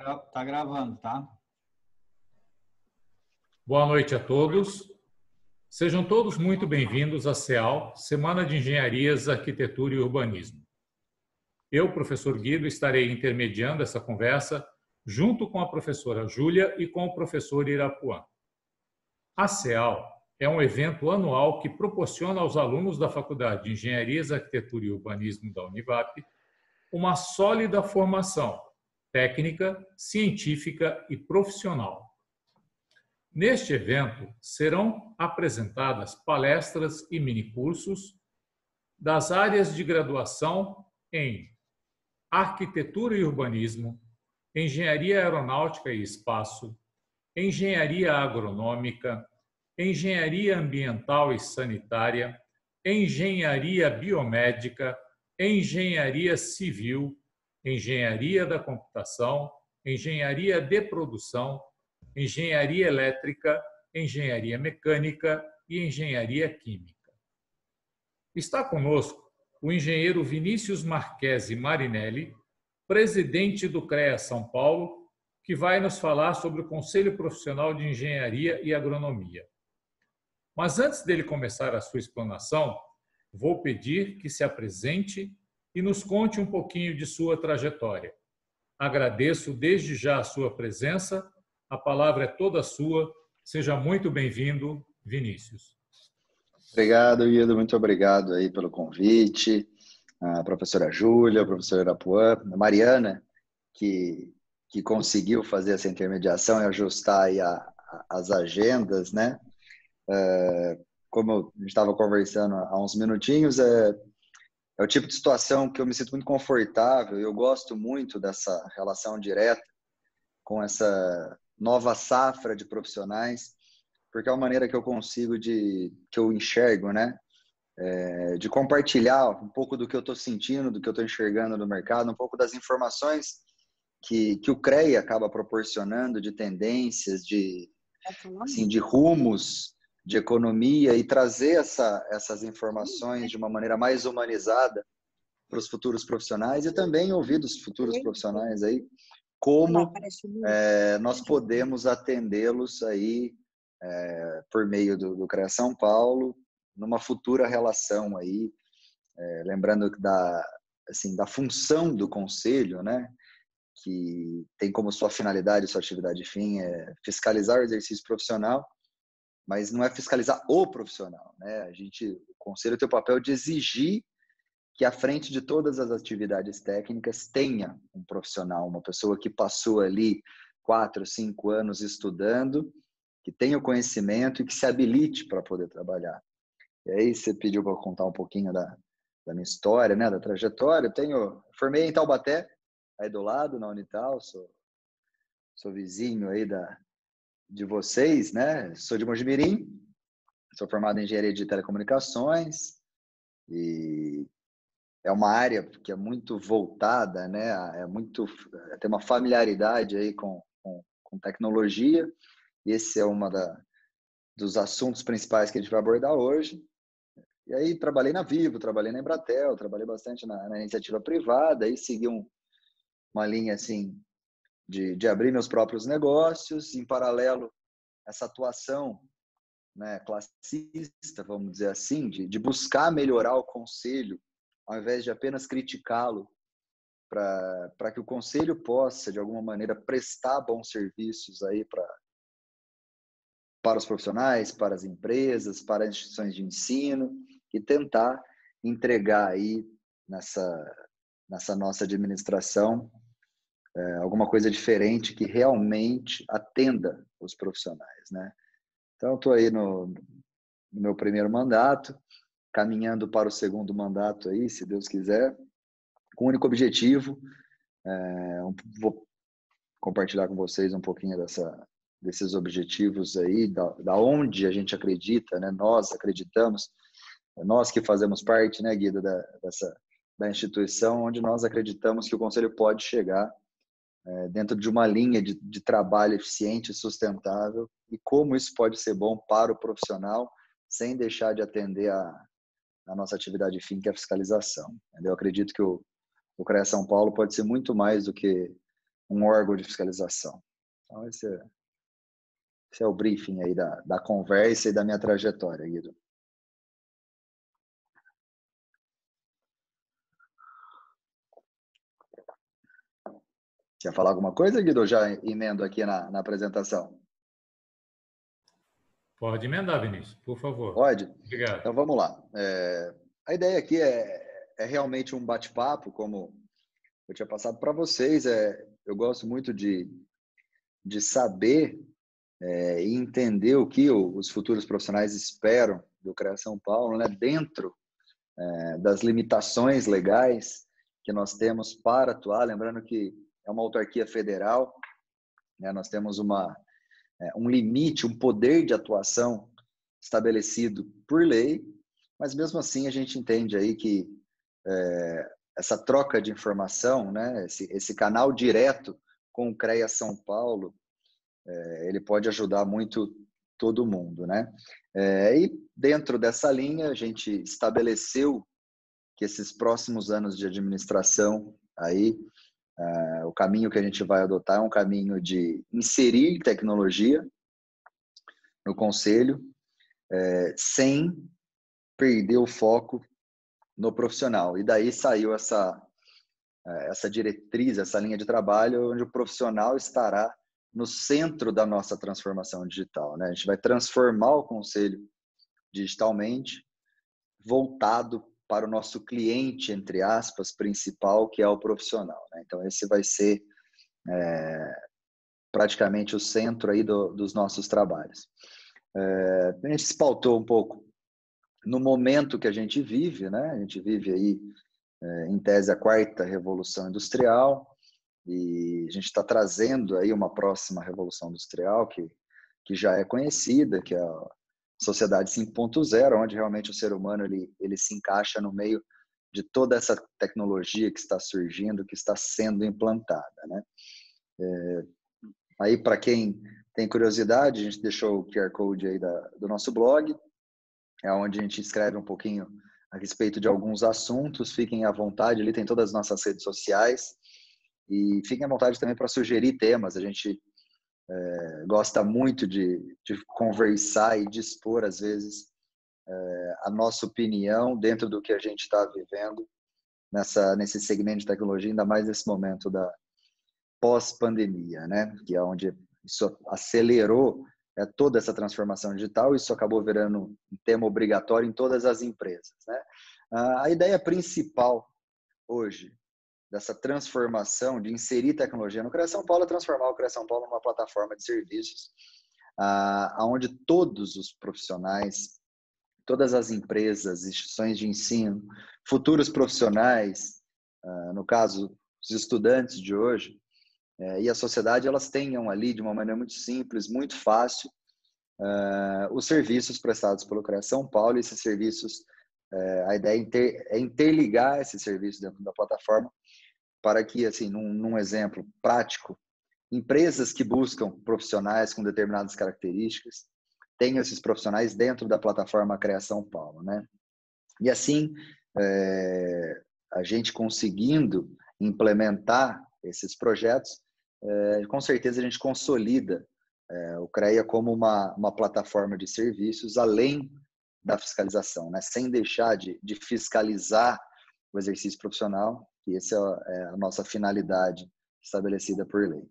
Tá gravando, tá? Boa noite a todos. Sejam todos muito bem-vindos à SEAL, Semana de Engenharias, Arquitetura e Urbanismo. Eu, professor Guido, estarei intermediando essa conversa junto com a professora Júlia e com o professor Irapuã. A SEAL é um evento anual que proporciona aos alunos da Faculdade de Engenharias, Arquitetura e Urbanismo da Univap uma sólida formação técnica, científica e profissional. Neste evento, serão apresentadas palestras e minicursos das áreas de graduação em Arquitetura e Urbanismo, Engenharia Aeronáutica e Espaço, Engenharia Agronômica, Engenharia Ambiental e Sanitária, Engenharia Biomédica, Engenharia Civil, Engenharia da Computação, Engenharia de Produção, Engenharia Elétrica, Engenharia Mecânica e Engenharia Química. Está conosco o engenheiro Vinícius Marchesi Marinelli, presidente do CREA São Paulo, que vai nos falar sobre o Conselho Profissional de Engenharia e Agronomia. Mas antes dele começar a sua explanação, vou pedir que se apresente e nos conte um pouquinho de sua trajetória. Agradeço desde já a sua presença. A palavra é toda sua. Seja muito bem-vindo, Vinícius. Obrigado, Guido. Muito obrigado aí pelo convite. A professora Júlia, a professora Irapuã, a Mariana, que conseguiu fazer essa intermediação e ajustar aí as agendas, né? Como a gente estava conversando há uns minutinhos, é o tipo de situação que eu me sinto muito confortável e eu gosto muito dessa relação direta com essa nova safra de profissionais, porque é uma maneira que eu consigo que eu enxergo, né? De compartilhar um pouco do que eu estou sentindo, do que eu estou enxergando no mercado, um pouco das informações que o CREA acaba proporcionando, de tendências, de rumos de economia, e trazer essas informações de uma maneira mais humanizada para os futuros profissionais e também ouvir dos futuros profissionais aí como nós podemos atendê-los aí por meio do CREA São Paulo numa futura relação aí, lembrando da função do conselho, né, que tem como sua finalidade, sua atividade fim é fiscalizar o exercício profissional, mas não é fiscalizar o profissional, né? O conselho tem o papel de exigir que à frente de todas as atividades técnicas tenha um profissional, uma pessoa que passou ali 4, 5 anos estudando, que tenha o conhecimento e que se habilite para poder trabalhar. E aí você pediu para eu contar um pouquinho da minha história, né, da trajetória. Formei em Taubaté, aí do lado, na Unital, sou vizinho aí de vocês, né? Sou de Mojimirim, sou formado em Engenharia de Telecomunicações e é uma área que é muito voltada, né? Tem uma familiaridade aí com tecnologia, e esse é dos assuntos principais que a gente vai abordar hoje. E aí trabalhei na Vivo, trabalhei na Embratel, trabalhei bastante na iniciativa privada, aí segui uma linha assim de abrir meus próprios negócios, em paralelo essa atuação, né, classista, vamos dizer assim, de buscar melhorar o conselho, ao invés de apenas criticá-lo, para que o conselho possa, de alguma maneira, prestar bons serviços aí para os profissionais, para as empresas, para as instituições de ensino, e tentar entregar aí nessa nossa administração alguma coisa diferente que realmente atenda os profissionais, né? Então, eu estou aí no meu primeiro mandato, caminhando para o segundo mandato aí, se Deus quiser, com o único objetivo, vou compartilhar com vocês um pouquinho desses objetivos aí, da onde a gente acredita, né? Nós acreditamos, nós que fazemos parte, né, Guido, da instituição, onde nós acreditamos que o Conselho pode chegar dentro de uma linha de trabalho eficiente e sustentável, e como isso pode ser bom para o profissional, sem deixar de atender a nossa atividade fim, que é a fiscalização. Eu acredito que o CREA São Paulo pode ser muito mais do que um órgão de fiscalização. Então, esse é o briefing aí da conversa e da minha trajetória, Guido. Quer falar alguma coisa, Guido? Eu já emendo aqui na apresentação. Pode emendar, Vinícius, por favor. Pode? Obrigado. Então, vamos lá. A ideia aqui é realmente um bate-papo, como eu tinha passado para vocês. Eu gosto muito de saber e entender o que os futuros profissionais esperam do CREA São Paulo, né? Dentro das limitações legais que nós temos para atuar. Lembrando que é uma autarquia federal, né? Nós temos um limite, um poder de atuação estabelecido por lei, mas mesmo assim a gente entende aí que essa troca de informação, né? Esse canal direto com o CREA São Paulo, ele pode ajudar muito todo mundo, né? E dentro dessa linha a gente estabeleceu que esses próximos anos de administração aí, o caminho que a gente vai adotar é um caminho de inserir tecnologia no conselho, sem perder o foco no profissional. E daí saiu essa diretriz, essa linha de trabalho, onde o profissional estará no centro da nossa transformação digital, né? A gente vai transformar o conselho digitalmente, voltado para o nosso cliente, entre aspas, principal, que é o profissional, né? Então, esse vai ser praticamente o centro aí dos nossos trabalhos. A gente se pautou um pouco no momento que a gente vive, né? A gente vive aí, em tese, a quarta revolução industrial, e a gente está trazendo aí uma próxima revolução industrial que já é conhecida, que é a Sociedade 5.0, onde realmente o ser humano ele se encaixa no meio de toda essa tecnologia que está surgindo, que está sendo implantada, né? Aí, para quem tem curiosidade, a gente deixou o QR Code aí do nosso blog, é onde a gente escreve um pouquinho a respeito de alguns assuntos. Fiquem à vontade, ali tem todas as nossas redes sociais, e fiquem à vontade também para sugerir temas. A gente gosta muito de conversar e de expor, às vezes, a nossa opinião dentro do que a gente está vivendo nesse segmento de tecnologia, ainda mais nesse momento da pós-pandemia, né? Que é onde isso acelerou toda essa transformação digital. Isso acabou virando um tema obrigatório em todas as empresas, né? A ideia principal hoje dessa transformação, de inserir tecnologia no CREA São Paulo, é transformar o CREA São Paulo numa plataforma de serviços, onde todos os profissionais, todas as empresas, instituições de ensino, futuros profissionais, no caso, os estudantes de hoje, e a sociedade, elas tenham ali, de uma maneira muito simples, muito fácil, os serviços prestados pelo CREA São Paulo. E esses serviços, a ideia é interligar esses serviços dentro da plataforma, para que, assim, num exemplo prático, empresas que buscam profissionais com determinadas características tenham esses profissionais dentro da plataforma CREA São Paulo, né? E assim, a gente conseguindo implementar esses projetos, com certeza a gente consolida o CREA como uma plataforma de serviços, além da fiscalização, né? Sem deixar de fiscalizar o exercício profissional, que essa é a nossa finalidade estabelecida por lei.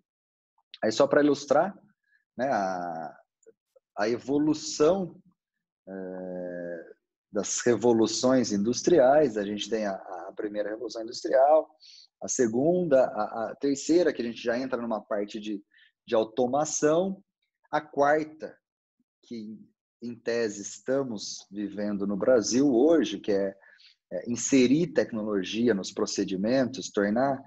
Aí, só para ilustrar, né, a evolução das revoluções industriais. A gente tem a primeira revolução industrial, a segunda, a terceira, que a gente já entra numa parte de automação, a quarta, que em tese estamos vivendo no Brasil hoje, que é inserir tecnologia nos procedimentos, tornar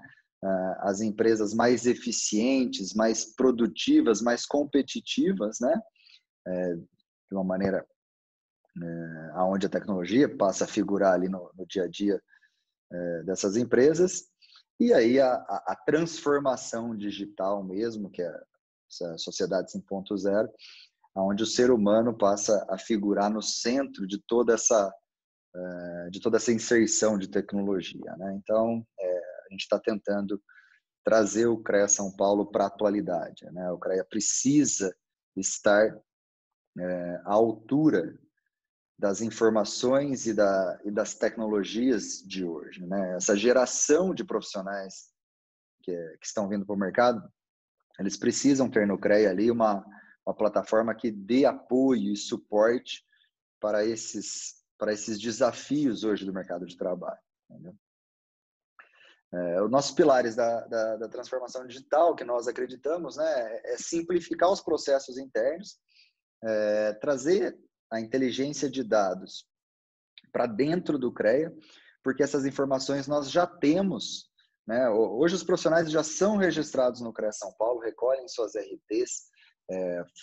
as empresas mais eficientes, mais produtivas, mais competitivas, né? De uma maneira onde a tecnologia passa a figurar ali no dia a dia dessas empresas. E aí a transformação digital mesmo, que é essa sociedade 5.0, onde o ser humano passa a figurar no centro de toda essa inserção de tecnologia, né? Então, a gente está tentando trazer o CREA São Paulo para a atualidade, né? O CREA precisa estar à altura das informações e das tecnologias de hoje, né? Essa geração de profissionais que estão vindo para o mercado, eles precisam ter no CREA ali uma plataforma que dê apoio e suporte para esses desafios hoje do mercado de trabalho. Entendeu? Os nossos pilares da transformação digital, que nós acreditamos, né, é simplificar os processos internos, trazer a inteligência de dados para dentro do CREA, porque essas informações nós já temos, né? Hoje os profissionais já são registrados no CREA São Paulo, recolhem suas RTs,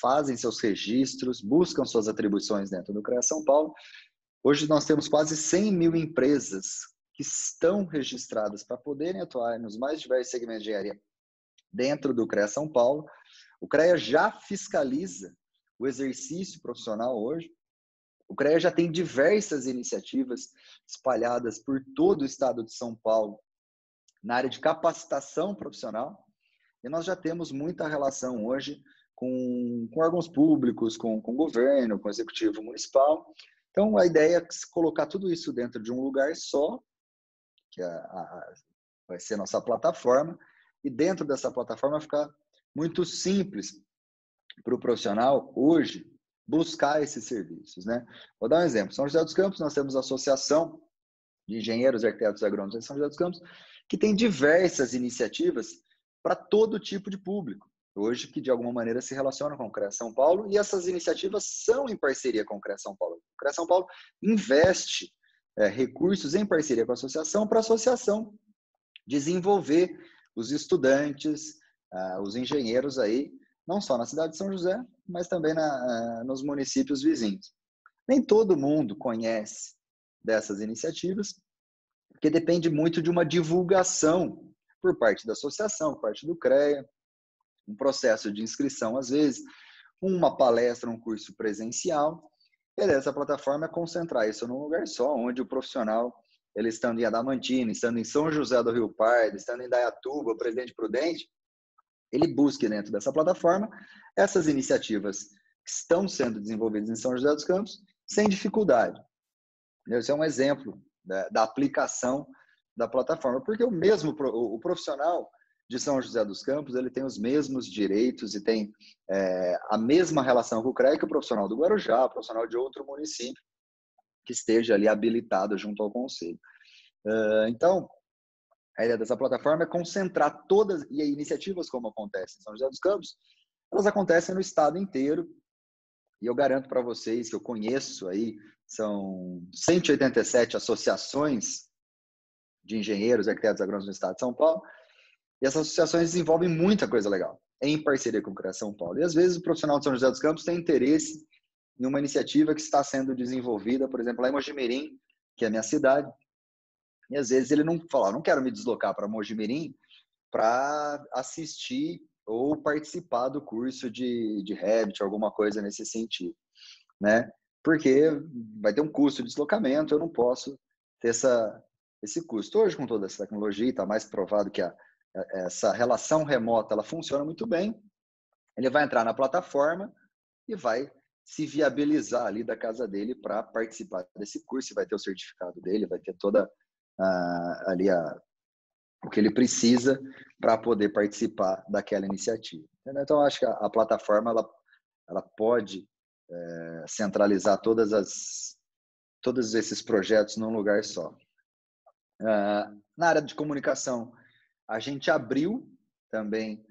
fazem seus registros, buscam suas atribuições dentro do CREA São Paulo. Hoje nós temos quase 100 mil empresas que estão registradas para poderem atuar nos mais diversos segmentos de engenharia dentro do CREA São Paulo. O CREA já fiscaliza o exercício profissional hoje. O CREA já tem diversas iniciativas espalhadas por todo o estado de São Paulo na área de capacitação profissional. E nós já temos muita relação hoje com órgãos públicos, com o governo, com o executivo municipal. Então, a ideia é colocar tudo isso dentro de um lugar só, que vai ser a nossa plataforma, e dentro dessa plataforma ficar muito simples para o profissional hoje buscar esses serviços, né? Vou dar um exemplo. São José dos Campos, nós temos a Associação de Engenheiros e Arquitetos Agrônomos em São José dos Campos, que tem diversas iniciativas para todo tipo de público, hoje que de alguma maneira se relacionam com o CREA São Paulo, e essas iniciativas são em parceria com o CREA São Paulo. O CREA São Paulo investe recursos em parceria com a associação para a associação desenvolver os estudantes, os engenheiros aí, não só na cidade de São José, mas também nos municípios vizinhos. Nem todo mundo conhece dessas iniciativas, porque depende muito de uma divulgação por parte da associação, por parte do CREA, um processo de inscrição às vezes, uma palestra, um curso presencial. E essa plataforma é concentrar isso num lugar só, onde o profissional, ele estando em Adamantina, estando em São José do Rio Pardo, estando em Indaiatuba, Presidente Prudente, ele busque dentro dessa plataforma essas iniciativas que estão sendo desenvolvidas em São José dos Campos sem dificuldade. Esse é um exemplo da aplicação da plataforma, porque o profissional de São José dos Campos, ele tem os mesmos direitos e tem a mesma relação com o CREA que o profissional do Guarujá, o profissional de outro município que esteja ali habilitado junto ao conselho. Então, a ideia dessa plataforma é concentrar todas, e iniciativas como acontece em São José dos Campos, elas acontecem no estado inteiro, e eu garanto para vocês que eu conheço aí, são 187 associações de engenheiros e arquitetos agrônomos no estado de São Paulo, e essas associações desenvolvem muita coisa legal, em parceria com o CREA São Paulo. E às vezes o profissional de São José dos Campos tem interesse em uma iniciativa que está sendo desenvolvida, por exemplo, lá em Mojimirim, que é a minha cidade, e às vezes ele não fala, não quero me deslocar para Mojimirim para assistir ou participar do curso de Revit, alguma coisa nesse sentido, né? Porque vai ter um custo de deslocamento, eu não posso ter esse custo. Hoje, com toda essa tecnologia, está mais provado que essa relação remota ela funciona muito bem. Ele vai entrar na plataforma e vai se viabilizar ali da casa dele para participar desse curso, vai ter o certificado dele, vai ter toda ali o que ele precisa para poder participar daquela iniciativa. Então, acho que a plataforma ela pode centralizar todos esses projetos num lugar só. Na área de comunicação, a gente abriu também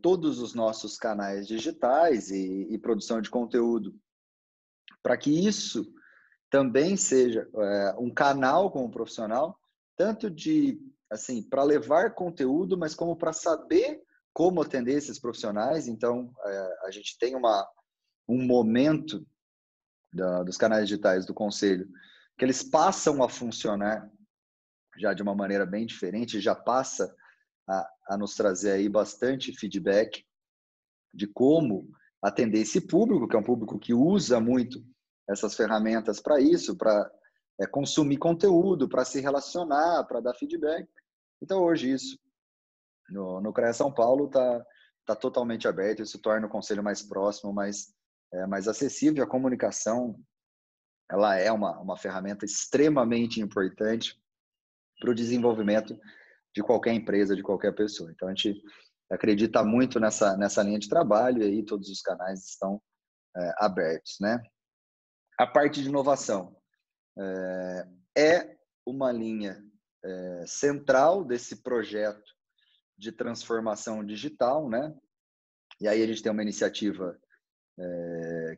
todos os nossos canais digitais e produção de conteúdo para que isso também seja um canal como profissional, tanto para levar conteúdo, mas como para saber como atender esses profissionais. Então, a gente tem um momento dos canais digitais do Conselho que eles passam a funcionar já de uma maneira bem diferente, já passa a nos trazer aí bastante feedback de como atender esse público, que é um público que usa muito essas ferramentas para isso, para consumir conteúdo, para se relacionar, para dar feedback. Então, hoje isso No CREA São Paulo está totalmente aberto, isso torna o conselho mais próximo, mais acessível. A comunicação, ela é uma ferramenta extremamente importante para o desenvolvimento de qualquer empresa, de qualquer pessoa. Então, a gente acredita muito nessa linha de trabalho, e aí todos os canais estão abertos, né? A parte de inovação é uma linha central desse projeto de transformação digital, né? E aí a gente tem uma iniciativa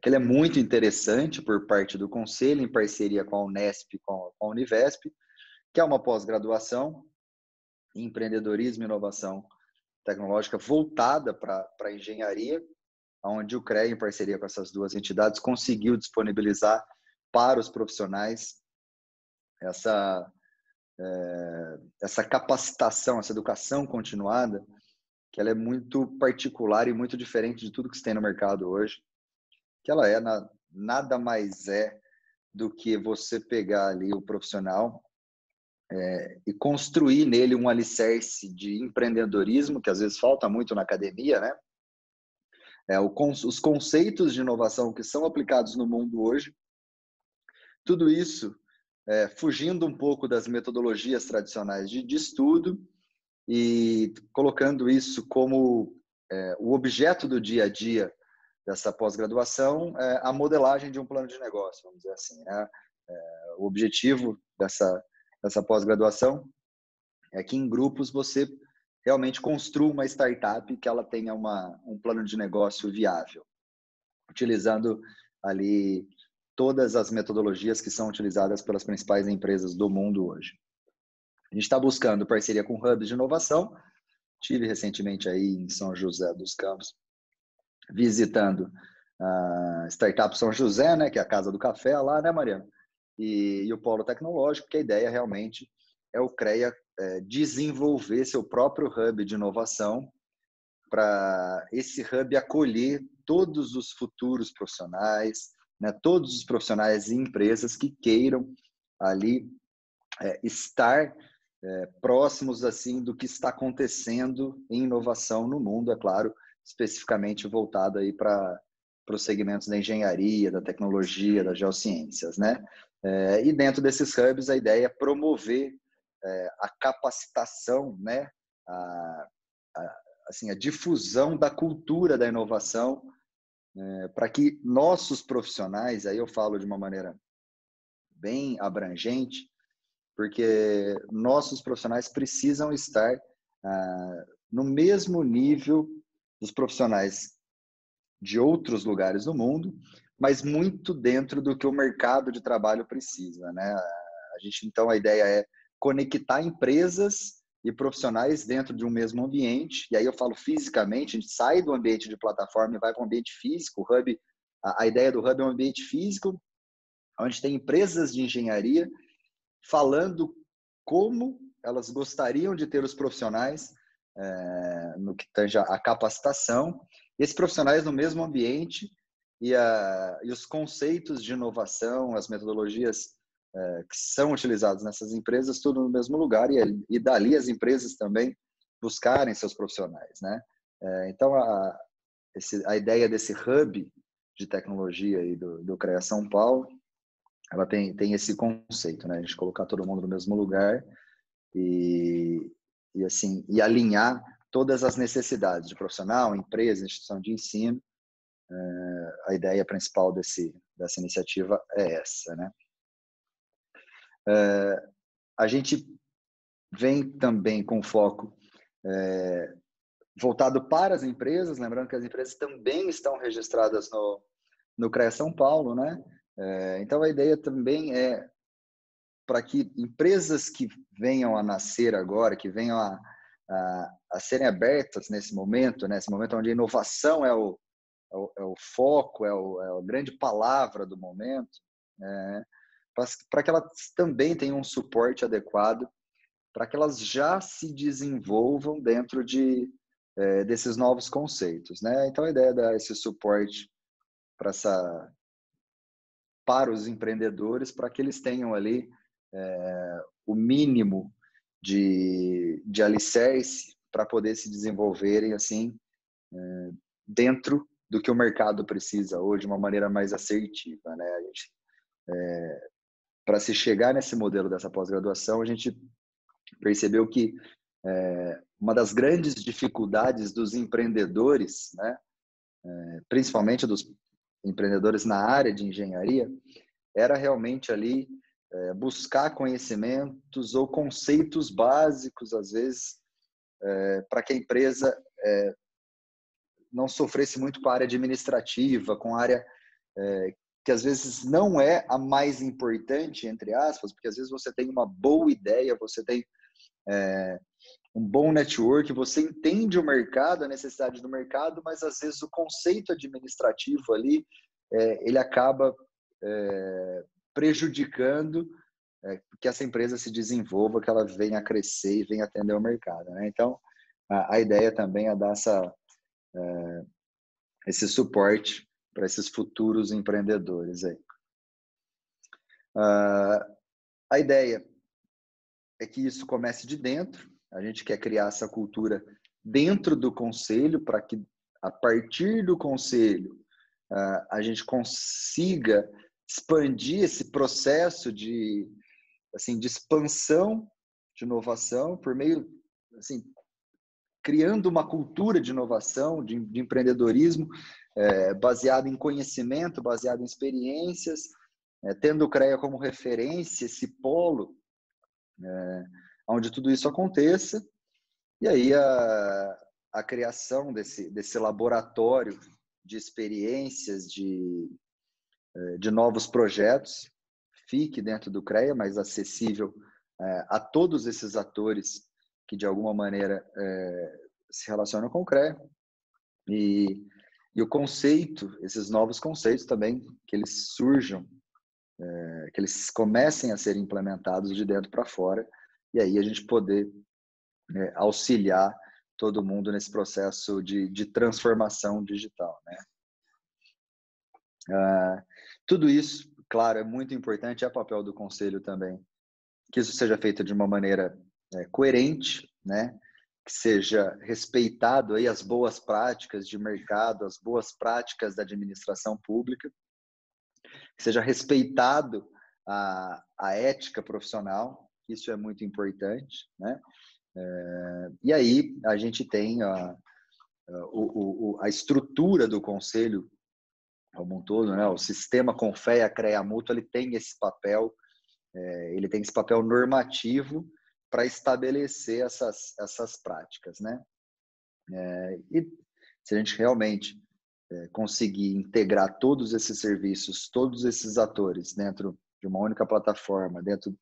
que ela é muito interessante por parte do Conselho, em parceria com a Unesp, com a Univesp, que é uma pós-graduação em empreendedorismo e inovação tecnológica voltada para a engenharia, onde o CREA, em parceria com essas duas entidades, conseguiu disponibilizar para os profissionais essa capacitação, essa educação continuada, que ela é muito particular e muito diferente de tudo que se tem no mercado hoje, que ela nada mais é do que você pegar ali o profissional e construir nele um alicerce de empreendedorismo, que às vezes falta muito na academia, né? Os conceitos de inovação que são aplicados no mundo hoje, tudo isso fugindo um pouco das metodologias tradicionais de estudo e colocando isso como o objeto do dia a dia dessa pós-graduação, a modelagem de um plano de negócio, vamos dizer assim, né? O objetivo dessa pós-graduação é que em grupos você realmente construa uma startup que ela tenha um plano de negócio viável, utilizando ali todas as metodologias que são utilizadas pelas principais empresas do mundo hoje. A gente está buscando parceria com hubs de inovação. Tive recentemente aí em São José dos Campos, visitando a Startup São José, né, que é a Casa do Café lá, né, Mariana? E o Polo Tecnológico, que a ideia realmente é o CREA desenvolver seu próprio hub de inovação para esse hub acolher todos os futuros profissionais, né, todos os profissionais e empresas que queiram ali estar próximos assim do que está acontecendo em inovação no mundo, é claro, especificamente voltado aí para os segmentos da engenharia, da tecnologia, das geociências, né? E dentro desses hubs a ideia é promover a capacitação, né? A difusão da cultura da inovação para que nossos profissionais, aí eu falo de uma maneira bem abrangente, porque nossos profissionais precisam estar no mesmo nível dos profissionais de outros lugares do mundo, mas muito dentro do que o mercado de trabalho precisa, né? Então, a ideia é conectar empresas e profissionais dentro de um mesmo ambiente, e aí eu falo fisicamente, a gente sai do ambiente de plataforma e vai para o ambiente físico. O hub, a ideia do hub é um ambiente físico, onde tem empresas de engenharia falando como elas gostariam de ter os profissionais no que tange a capacitação, esses profissionais no mesmo ambiente e os conceitos de inovação, as metodologias que são utilizadas nessas empresas, tudo no mesmo lugar, e dali as empresas também buscarem seus profissionais, né? Então, a ideia desse hub de tecnologia aí do CREA São Paulo, ela tem esse conceito, né? A gente colocar todo mundo no mesmo lugar e alinhar todas as necessidades de profissional, empresa, instituição de ensino. A ideia principal dessa iniciativa é essa, né? A gente vem também com foco voltado para as empresas, lembrando que as empresas também estão registradas no CREA São Paulo, né? Então, a ideia também é para que empresas que venham a nascer agora, que venham a serem abertas nesse momento onde a inovação é o foco, é a grande palavra do momento, para que elas também tenham um suporte adequado, para que elas já se desenvolvam dentro desses novos conceitos, né? Então, a ideia é dar esse suporte para os empreendedores, para que eles tenham ali o mínimo de alicerce para poder se desenvolverem assim dentro do que o mercado precisa hoje, de uma maneira mais assertiva, né? A gente, para se chegar nesse modelo dessa pós-graduação, a gente percebeu que uma das grandes dificuldades dos empreendedores, né, principalmente dos empreendedores na área de engenharia, era realmente ali buscar conhecimentos ou conceitos básicos, às vezes, para que a empresa não sofresse muito com a área administrativa, com a área que às vezes não é a mais importante, entre aspas, porque às vezes você tem uma boa ideia, você tem um bom network, você entende o mercado, a necessidade do mercado, mas às vezes o conceito administrativo ali, ele acaba prejudicando que essa empresa se desenvolva, que ela venha a crescer e venha atender o mercado, né? Então, a ideia também é dar esse suporte para esses futuros empreendedores aí. A ideia é que isso comece de dentro. A gente quer criar essa cultura dentro do conselho, para que a partir do conselho a gente consiga expandir esse processo de expansão de inovação por meio, assim, criando uma cultura de inovação, de empreendedorismo baseado em conhecimento, baseado em experiências, tendo o CREA como referência, esse polo onde tudo isso aconteça, e aí a criação desse laboratório de experiências, de novos projetos, fique dentro do CREA, mas acessível a todos esses atores que de alguma maneira se relacionam com o CREA, e o conceito, esses novos conceitos também, que eles surjam, que eles comecem a ser implementados de dentro para fora, e aí a gente poder auxiliar todo mundo nesse processo de transformação digital, né? Tudo isso, claro, é muito importante, é papel do conselho também, que isso seja feito de uma maneira coerente, né? Que seja respeitado aí as boas práticas de mercado, as boas práticas da administração pública, que seja respeitado a ética profissional, isso é muito importante, né? E aí a gente tem a estrutura do conselho como um todo, né? O sistema Confea, CREA Mútua, ele tem esse papel normativo para estabelecer essas práticas, né? E se a gente realmente conseguir integrar todos esses serviços, todos esses atores dentro de uma única plataforma, dentro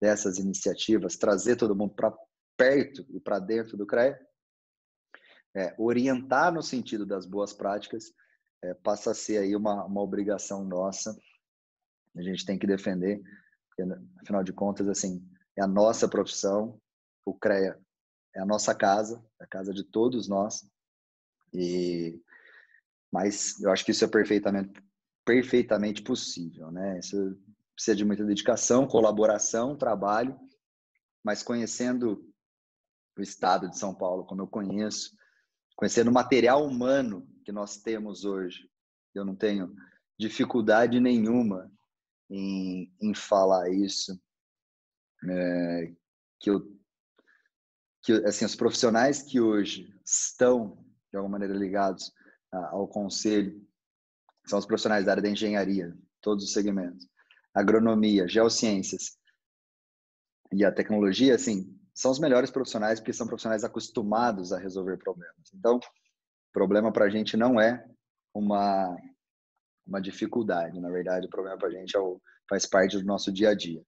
dessas iniciativas, trazer todo mundo para perto e para dentro do CREA, orientar no sentido das boas práticas, passa a ser aí uma obrigação nossa. A gente tem que defender, porque, afinal de contas, assim, é a nossa profissão, o CREA é a nossa casa, a casa de todos nós, mas eu acho que isso é perfeitamente possível, né? Isso precisa de muita dedicação, colaboração, trabalho, mas conhecendo o estado de São Paulo, como eu conheço, conhecendo o material humano que nós temos hoje, eu não tenho dificuldade nenhuma em falar isso, que assim, os profissionais que hoje estão, de alguma maneira, ligados ao conselho, são os profissionais da área da engenharia, todos os segmentos, agronomia, geociências e a tecnologia, assim, são os melhores profissionais porque são profissionais acostumados a resolver problemas. Então, problema para a gente não é uma dificuldade, na verdade, o problema para a gente faz parte do nosso dia a dia.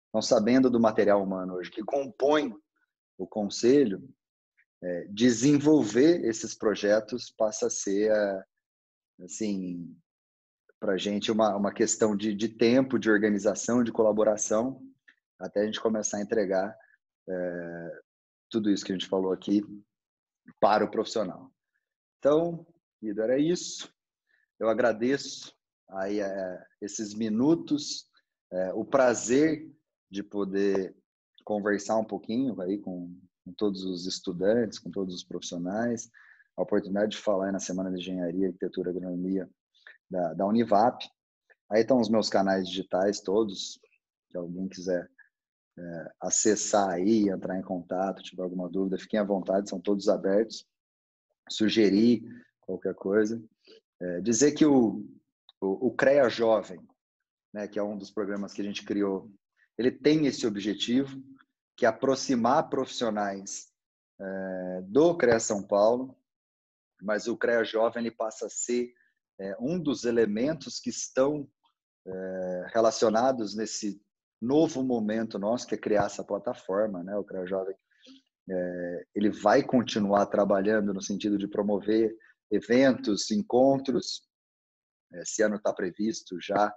Então, sabendo do material humano hoje que compõe o conselho, desenvolver esses projetos passa a ser, assim, para a gente uma questão de tempo, de organização, de colaboração, até a gente começar a entregar tudo isso que a gente falou aqui para o profissional. Então, Guido, era isso. Eu agradeço aí esses minutos, o prazer de poder conversar um pouquinho aí com todos os estudantes, com todos os profissionais, a oportunidade de falar na Semana de Engenharia, Arquitetura e Agronomia da Univap. Aí estão os meus canais digitais todos, se alguém quiser acessar aí, entrar em contato, tiver alguma dúvida, fiquem à vontade, são todos abertos. Sugerir qualquer coisa. Dizer que o CREA Jovem, né, que é um dos programas que a gente criou, ele tem esse objetivo, que é aproximar profissionais do CREA São Paulo, mas o CREA Jovem ele passa a ser um dos elementos que estão relacionados nesse novo momento nosso, que é criar essa plataforma, né? O CREA Jovem ele vai continuar trabalhando no sentido de promover eventos, encontros. Esse ano está previsto já,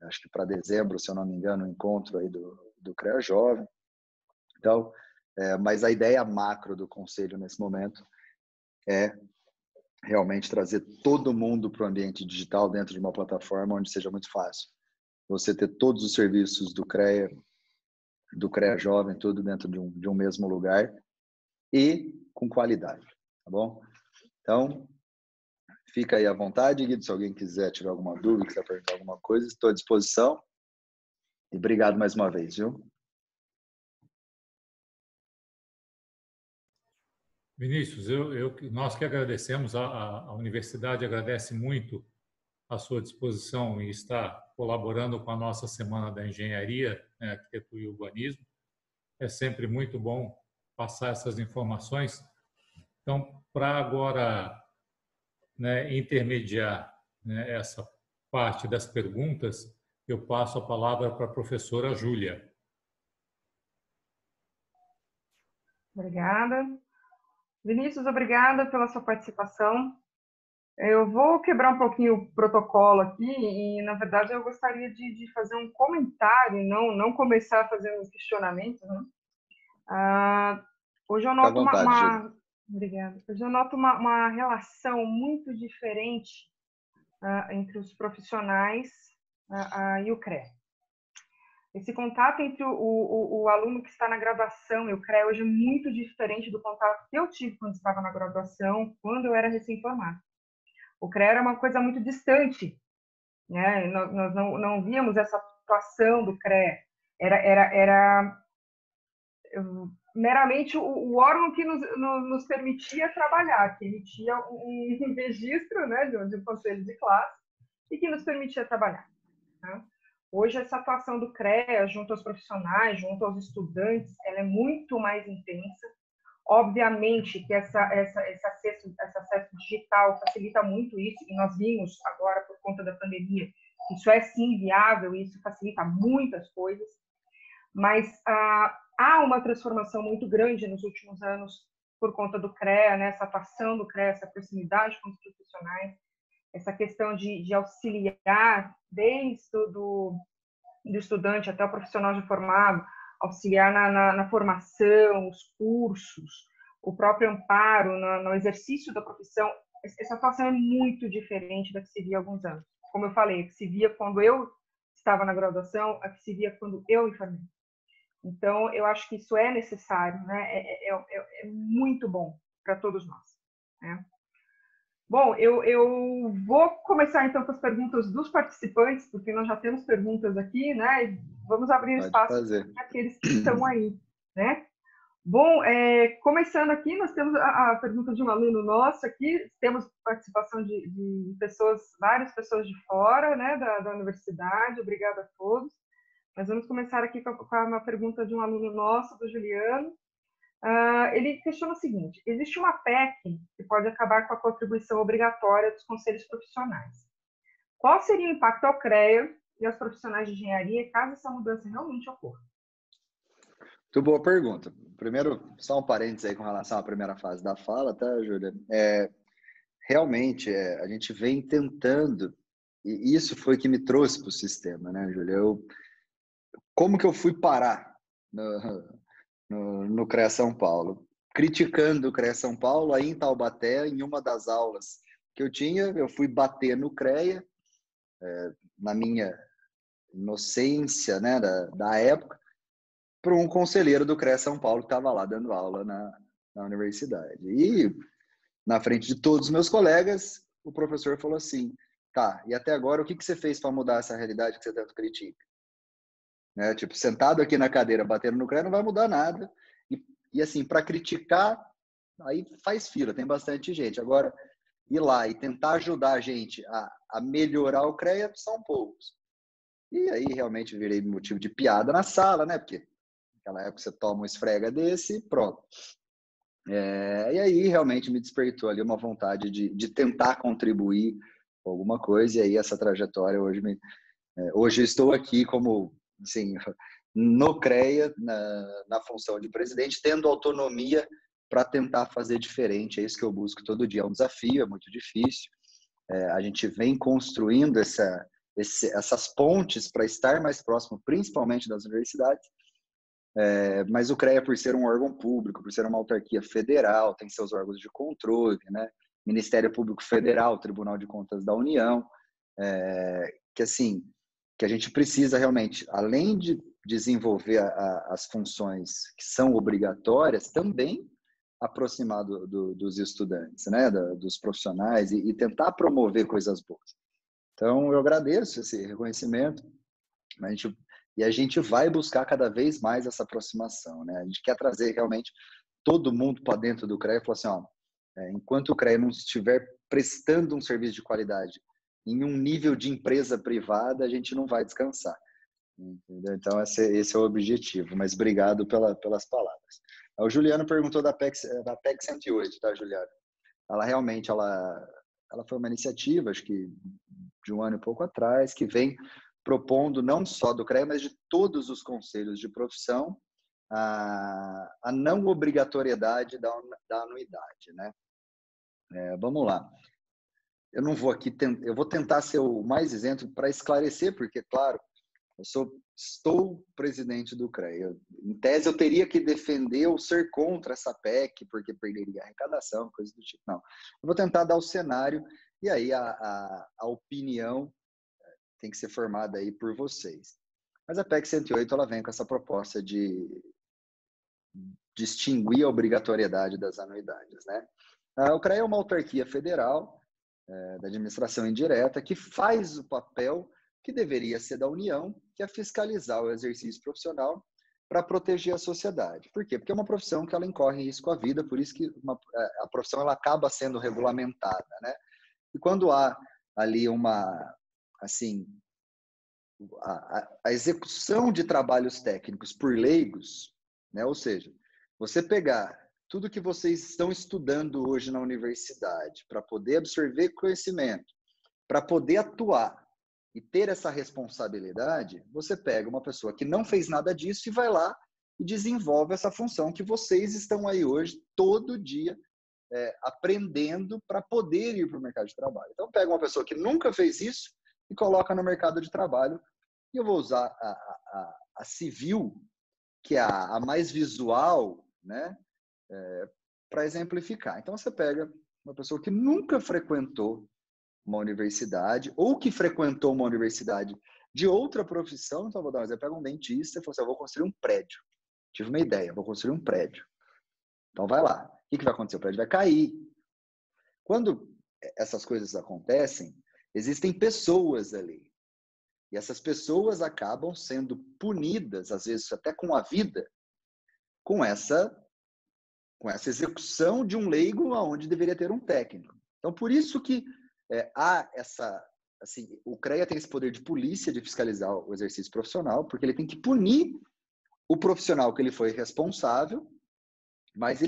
acho que para dezembro, se eu não me engano, um encontro aí do CREA Jovem. Então, mas a ideia macro do Conselho nesse momento é realmente trazer todo mundo para o ambiente digital dentro de uma plataforma onde seja muito fácil você ter todos os serviços do CREA Jovem, tudo dentro de um mesmo lugar e com qualidade, tá bom? Então, fica aí à vontade, Guido, se alguém quiser tiver alguma dúvida, quiser perguntar alguma coisa, estou à disposição. E obrigado mais uma vez, viu? Vinícius, nós que agradecemos, a universidade agradece muito a sua disposição e está colaborando com a nossa Semana da Engenharia, né, Arquitetura e Urbanismo. É sempre muito bom passar essas informações. Então, para agora, né, intermediar, né, essa parte das perguntas, eu passo a palavra para a professora Júlia. Obrigada. Vinícius, obrigada pela sua participação. Eu vou quebrar um pouquinho o protocolo aqui e, na verdade, eu gostaria de fazer um comentário, não começar fazendo questionamentos, né? Hoje eu noto Obrigada. Hoje eu noto uma relação muito diferente entre os profissionais e o CREA. Esse contato entre o aluno que está na graduação e o CREA hoje é muito diferente do contato que eu tive quando estava na graduação, quando eu era recém-formado. O CREA era uma coisa muito distante, né? Nós não víamos essa atuação do CREA. Era meramente o órgão que nos permitia trabalhar, que emitia um registro, né, de um conselho de classe e que nos permitia trabalhar, né? Hoje, essa atuação do CREA junto aos profissionais, junto aos estudantes, ela é muito mais intensa. Obviamente que esse acesso digital facilita muito isso, e nós vimos agora, por conta da pandemia, que isso é sim viável, e isso facilita muitas coisas, mas há uma transformação muito grande nos últimos anos por conta do CREA, né? Essa atuação do CREA, essa proximidade com os profissionais, essa questão de auxiliar desde do estudante até o profissional já formado, auxiliar na formação, os cursos, o próprio amparo no exercício da profissão. Essa atuação é muito diferente da que se via há alguns anos. Como eu falei, a que se via quando eu estava na graduação, a que se via quando eu me formei. Então, eu acho que isso é necessário, né? É muito bom para todos nós, né? Bom, eu vou começar então com as perguntas dos participantes, porque nós já temos perguntas aqui, né? E vamos abrir espaço para aqueles que estão aí, né? Bom, começando aqui, nós temos a pergunta de um aluno nosso aqui, temos participação de pessoas, várias pessoas de fora, né, da universidade, obrigada a todos. Mas vamos começar aqui com uma pergunta de um aluno nosso, do Juliano. Ele questiona o seguinte: existe uma PEC que pode acabar com a contribuição obrigatória dos conselhos profissionais. Qual seria o impacto ao CREA e aos profissionais de engenharia caso essa mudança realmente ocorra? Muito boa pergunta. Primeiro, só um parênteses aí com relação à primeira fase da fala, tá, Júlia? Realmente, a gente vem tentando, e isso foi que me trouxe para o sistema, né, Júlia? Como que eu fui parar no CREA São Paulo? Criticando o CREA São Paulo, aí em Taubaté, em uma das aulas que eu tinha, eu fui bater no CREA, na minha inocência, né, da época, para um conselheiro do CREA São Paulo que estava lá dando aula na universidade. E, na frente de todos os meus colegas, o professor falou assim, tá, e até agora o que você fez para mudar essa realidade que você tanto critica? Né? Tipo, sentado aqui na cadeira, batendo no CREA, não vai mudar nada. E assim, para criticar, aí faz fila, tem bastante gente. Agora, ir lá e tentar ajudar a gente a melhorar o CREA são poucos. E aí realmente virei motivo de piada na sala, né? Porque naquela época você toma um esfrega desse e pronto. E aí realmente me despertou ali uma vontade de tentar contribuir com alguma coisa. E aí essa trajetória hoje eu estou aqui como, assim, no CREA, na função de presidente, tendo autonomia para tentar fazer diferente. É isso que eu busco todo dia. É um desafio, é muito difícil. A gente vem construindo essas pontes para estar mais próximo, principalmente das universidades. Mas o CREA, por ser um órgão público, por ser uma autarquia federal, tem seus órgãos de controle, né? Ministério Público Federal, Tribunal de Contas da União, que a gente precisa realmente, além de desenvolver as funções que são obrigatórias, também aproximar dos estudantes, né? Dos profissionais e tentar promover coisas boas. Então, eu agradeço esse reconhecimento, e a gente vai buscar cada vez mais essa aproximação, né? A gente quer trazer realmente todo mundo para dentro do CREA e falar assim, ó, enquanto o CREA não estiver prestando um serviço de qualidade em um nível de empresa privada, a gente não vai descansar. Entendeu? Então, esse é o objetivo. Mas obrigado pelas palavras. O Juliano perguntou da PEC 108, tá, Juliano? Ela realmente ela foi uma iniciativa, acho que de um ano e pouco atrás, que vem propondo não só do CREA, mas de todos os conselhos de profissão a não obrigatoriedade da anuidade, né? Vamos lá. Eu não vou aqui, eu vou tentar ser o mais isento para esclarecer, porque, claro, estou presidente do CREA. Em tese, eu teria que defender ou ser contra essa PEC, porque perderia a arrecadação, coisa do tipo. Não. Eu vou tentar dar o cenário, e aí a opinião tem que ser formada aí por vocês. Mas a PEC 108, ela vem com essa proposta de distinguir a obrigatoriedade das anuidades, né? O CREA é uma autarquia federal, da administração indireta, que faz o papel que deveria ser da União, que é fiscalizar o exercício profissional para proteger a sociedade. Por quê? Porque é uma profissão que ela incorre risco à vida, por isso que a profissão ela acaba sendo regulamentada, né? E quando há ali a execução de trabalhos técnicos por leigos, né? Ou seja, você pegar tudo que vocês estão estudando hoje na universidade para poder absorver conhecimento, para poder atuar e ter essa responsabilidade, você pega uma pessoa que não fez nada disso e vai lá e desenvolve essa função que vocês estão aí hoje, todo dia, aprendendo para poder ir para o mercado de trabalho. Então, pega uma pessoa que nunca fez isso e coloca no mercado de trabalho. E eu vou usar a civil, que é a mais visual, né, para exemplificar. Então, você pega uma pessoa que nunca frequentou uma universidade ou que frequentou uma universidade de outra profissão. Então, vou dar um exemplo. Pega um dentista e fala assim, eu vou construir um prédio. Tive uma ideia, vou construir um prédio. Então, vai lá. O que vai acontecer? O prédio vai cair. Quando essas coisas acontecem, existem pessoas ali. E essas pessoas acabam sendo punidas, às vezes até com a vida, com essa execução de um leigo onde deveria ter um técnico. Então, por isso que há o CREA tem esse poder de polícia, de fiscalizar o exercício profissional, porque ele tem que punir o profissional que ele foi responsável, mas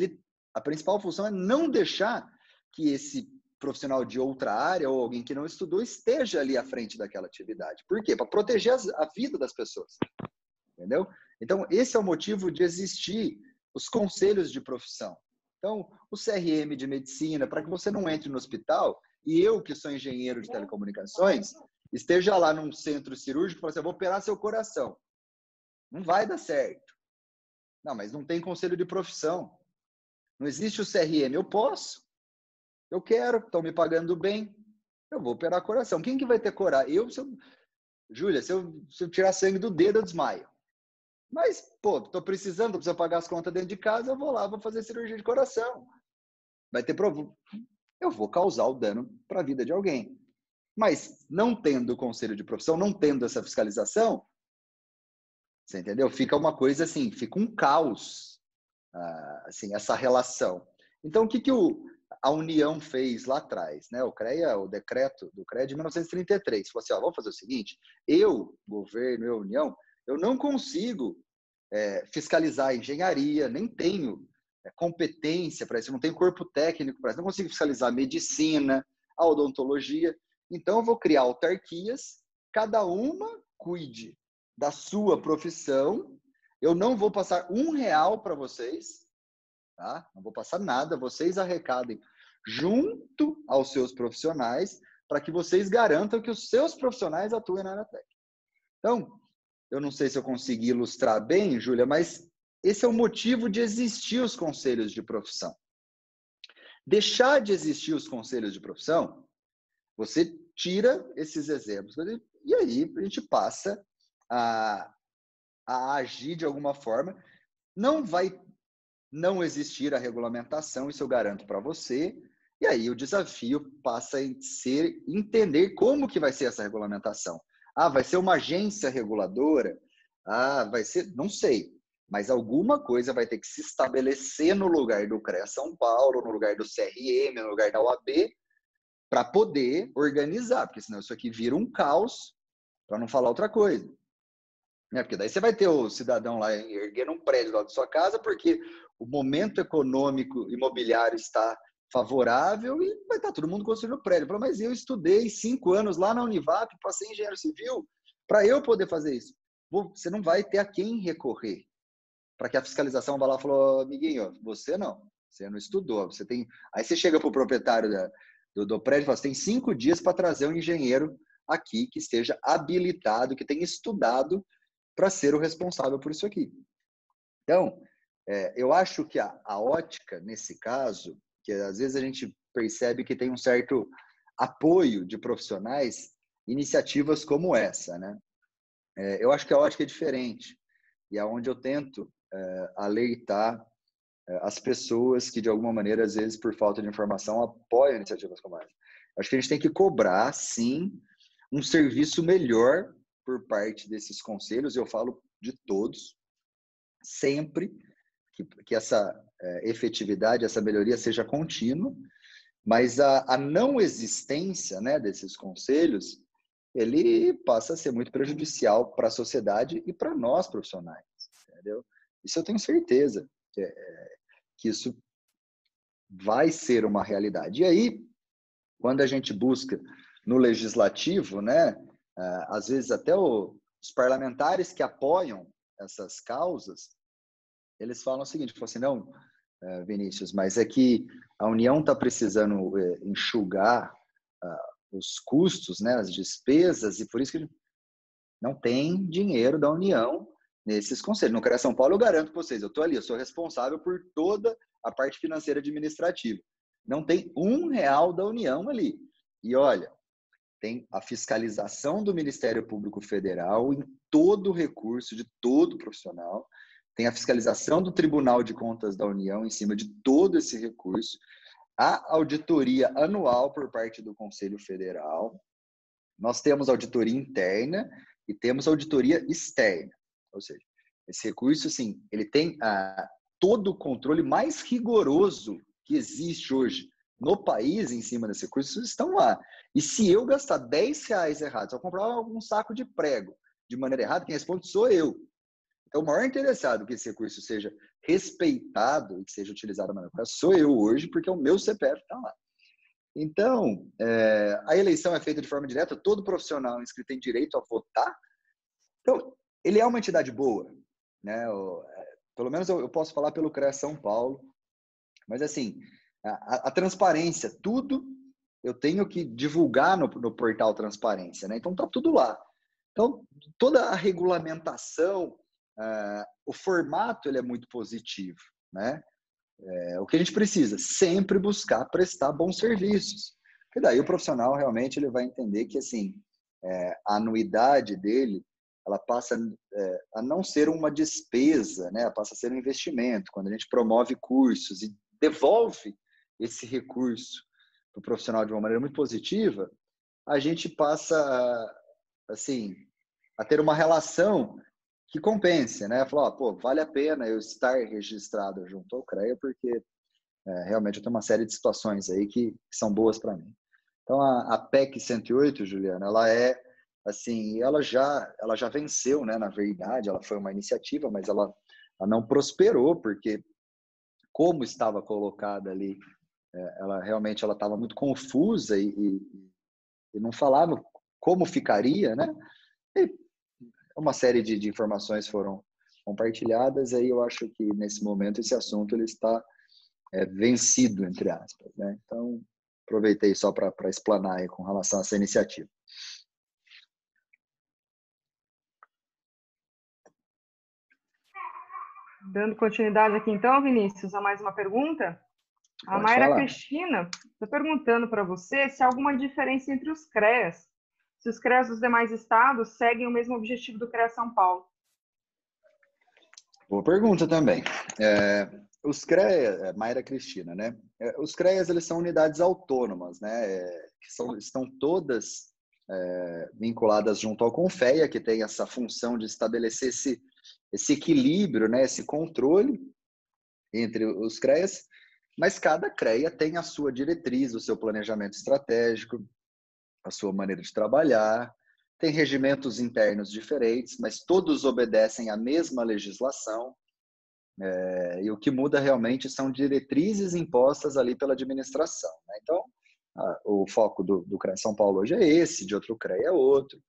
a principal função é não deixar que esse profissional de outra área ou alguém que não estudou esteja ali à frente daquela atividade. Por quê? Para proteger a vida das pessoas. Entendeu? Então, esse é o motivo de existir os conselhos de profissão. Então, o CRM de medicina, para que você não entre no hospital e eu, que sou engenheiro de telecomunicações, esteja lá num centro cirúrgico e fale assim, eu vou operar seu coração. Não vai dar certo. Não, mas não tem conselho de profissão. Não existe o CRM. Eu posso. Eu quero, estão me pagando bem, eu vou operar coração. Quem que vai ter coragem? Júlia, se eu tirar sangue do dedo, eu desmaio. Mas, pô, estou precisando, preciso pagar as contas dentro de casa, eu vou lá, vou fazer cirurgia de coração. Vai ter problema. Eu vou causar o dano para a vida de alguém. Mas não tendo o conselho de profissão, não tendo essa fiscalização, você entendeu? Fica uma coisa assim, fica um caos, assim, essa relação. Então, o que a União fez lá atrás, né? O CREA, o decreto do CREA de 1933, falou assim, ó, vamos fazer o seguinte, eu, governo, eu, União, eu não consigo fiscalizar a engenharia, nem tenho competência para isso, não tenho corpo técnico para isso, não consigo fiscalizar a medicina, a odontologia, então eu vou criar autarquias, cada uma cuide da sua profissão, eu não vou passar R$1 para vocês, tá? Não vou passar nada, vocês arrecadem junto aos seus profissionais para que vocês garantam que os seus profissionais atuem na área técnica. Então, eu não sei se eu consegui ilustrar bem, Júlia, mas esse é o motivo de existir os conselhos de profissão. Deixar de existir os conselhos de profissão, você tira esses exemplos e aí a gente passa a agir de alguma forma. Não vai não existir a regulamentação, isso eu garanto para você. E aí o desafio passa a ser entender como que vai ser essa regulamentação. Vai ser uma agência reguladora? Vai ser, não sei. Mas alguma coisa vai ter que se estabelecer no lugar do CREA São Paulo, no lugar do CRM, no lugar da OAB, para poder organizar, porque senão isso aqui vira um caos, para não falar outra coisa. Porque daí você vai ter o cidadão lá erguendo um prédio lá da sua casa, porque o momento econômico imobiliário está favorável e vai estar todo mundo construindo prédio. Fala, mas eu estudei 5 anos lá na Univap, passei em engenheiro civil, para eu poder fazer isso. Você não vai ter a quem recorrer. Para que a fiscalização vá lá e falou, amiguinho, você não estudou. Você tem... Aí você chega para o proprietário do prédio e fala, você tem 5 dias para trazer um engenheiro aqui que esteja habilitado, que tenha estudado para ser o responsável por isso aqui. Então, eu acho que a ótica, nesse caso, que às vezes a gente percebe que tem um certo apoio de profissionais, iniciativas como essa, né? Eu acho que a ótica é diferente, e é onde eu tento alertar as pessoas que, de alguma maneira, às vezes, por falta de informação, apoiam iniciativas como essa. Acho que a gente tem que cobrar, sim, um serviço melhor por parte desses conselhos, eu falo de todos, sempre que essa efetividade, essa melhoria seja contínua, mas a não existência, né, desses conselhos, ele passa a ser muito prejudicial para a sociedade e para nós profissionais, entendeu? Isso eu tenho certeza que isso vai ser uma realidade. E aí, quando a gente busca no legislativo, né, às vezes até os parlamentares que apoiam essas causas, eles falam o seguinte, falam assim, não, Vinícius, mas é que a União está precisando enxugar os custos, né, as despesas, e por isso que não tem dinheiro da União nesses conselhos. No CREA São Paulo, eu garanto para vocês, eu estou ali, eu sou responsável por toda a parte financeira administrativa. Não tem R$1 da União ali. E olha, tem a fiscalização do Ministério Público Federal em todo o recurso de todo profissional, tem a fiscalização do Tribunal de Contas da União em cima de todo esse recurso, a auditoria anual por parte do Conselho Federal, nós temos auditoria interna e temos auditoria externa, ou seja, esse recurso, assim, ele tem todo o controle mais rigoroso que existe hoje no país em cima desse recurso, estão lá. E se eu gastar R$10 errado, se eu comprar um saco de prego de maneira errada, quem responde sou eu. Então, o maior interessado que esse recurso seja respeitado e que seja utilizado da maneira correta sou eu hoje, porque o meu CPF está lá. Então, a eleição é feita de forma direta, todo profissional inscrito tem direito a votar. Então, ele é uma entidade boa, né? Pelo menos eu posso falar pelo CREA São Paulo, mas assim, a transparência, tudo eu tenho que divulgar no portal Transparência, né? Então, tá tudo lá. Então, toda a regulamentação, o formato, ele é muito positivo, né? O que a gente precisa? Sempre buscar prestar bons serviços. Porque daí o profissional realmente ele vai entender que, assim, a anuidade dele ela passa a não ser uma despesa, né? Ela passa a ser um investimento. Quando a gente promove cursos e devolve esse recurso para o profissional de uma maneira muito positiva, a gente passa assim, a ter uma relação que compense, né? Falar, pô, vale a pena eu estar registrado junto ao CREA, porque realmente eu tenho uma série de situações aí que são boas para mim. Então, a PEC 108, Juliana, ela assim, ela já venceu, né? Na verdade, ela foi uma iniciativa, mas ela não prosperou, porque como estava colocada ali, ela realmente estava muito confusa e não falava como ficaria, né? E uma série de informações foram compartilhadas, aí eu acho que nesse momento esse assunto ele está vencido, entre aspas, né? Então, aproveitei só para explanar aí com relação a essa iniciativa. Dando continuidade aqui então, Vinícius, a mais uma pergunta. A Pode Mayra falar. Cristina está perguntando para você se há alguma diferença entre os CREAs, se os CREAs dos demais estados seguem o mesmo objetivo do CREA São Paulo. Boa pergunta também. Os CREA, Mayra Cristina, né? Os CREAs, eles são unidades autônomas, né? Que estão todas vinculadas junto ao CONFEA, que tem essa função de estabelecer esse equilíbrio, né? Esse controle entre os CREAs, mas cada CREA tem a sua diretriz, o seu planejamento estratégico, a sua maneira de trabalhar, tem regimentos internos diferentes, mas todos obedecem à mesma legislação, e o que muda realmente são diretrizes impostas ali pela administração, né? Então, o foco do CREA São Paulo hoje é esse, de outro CREA é outro.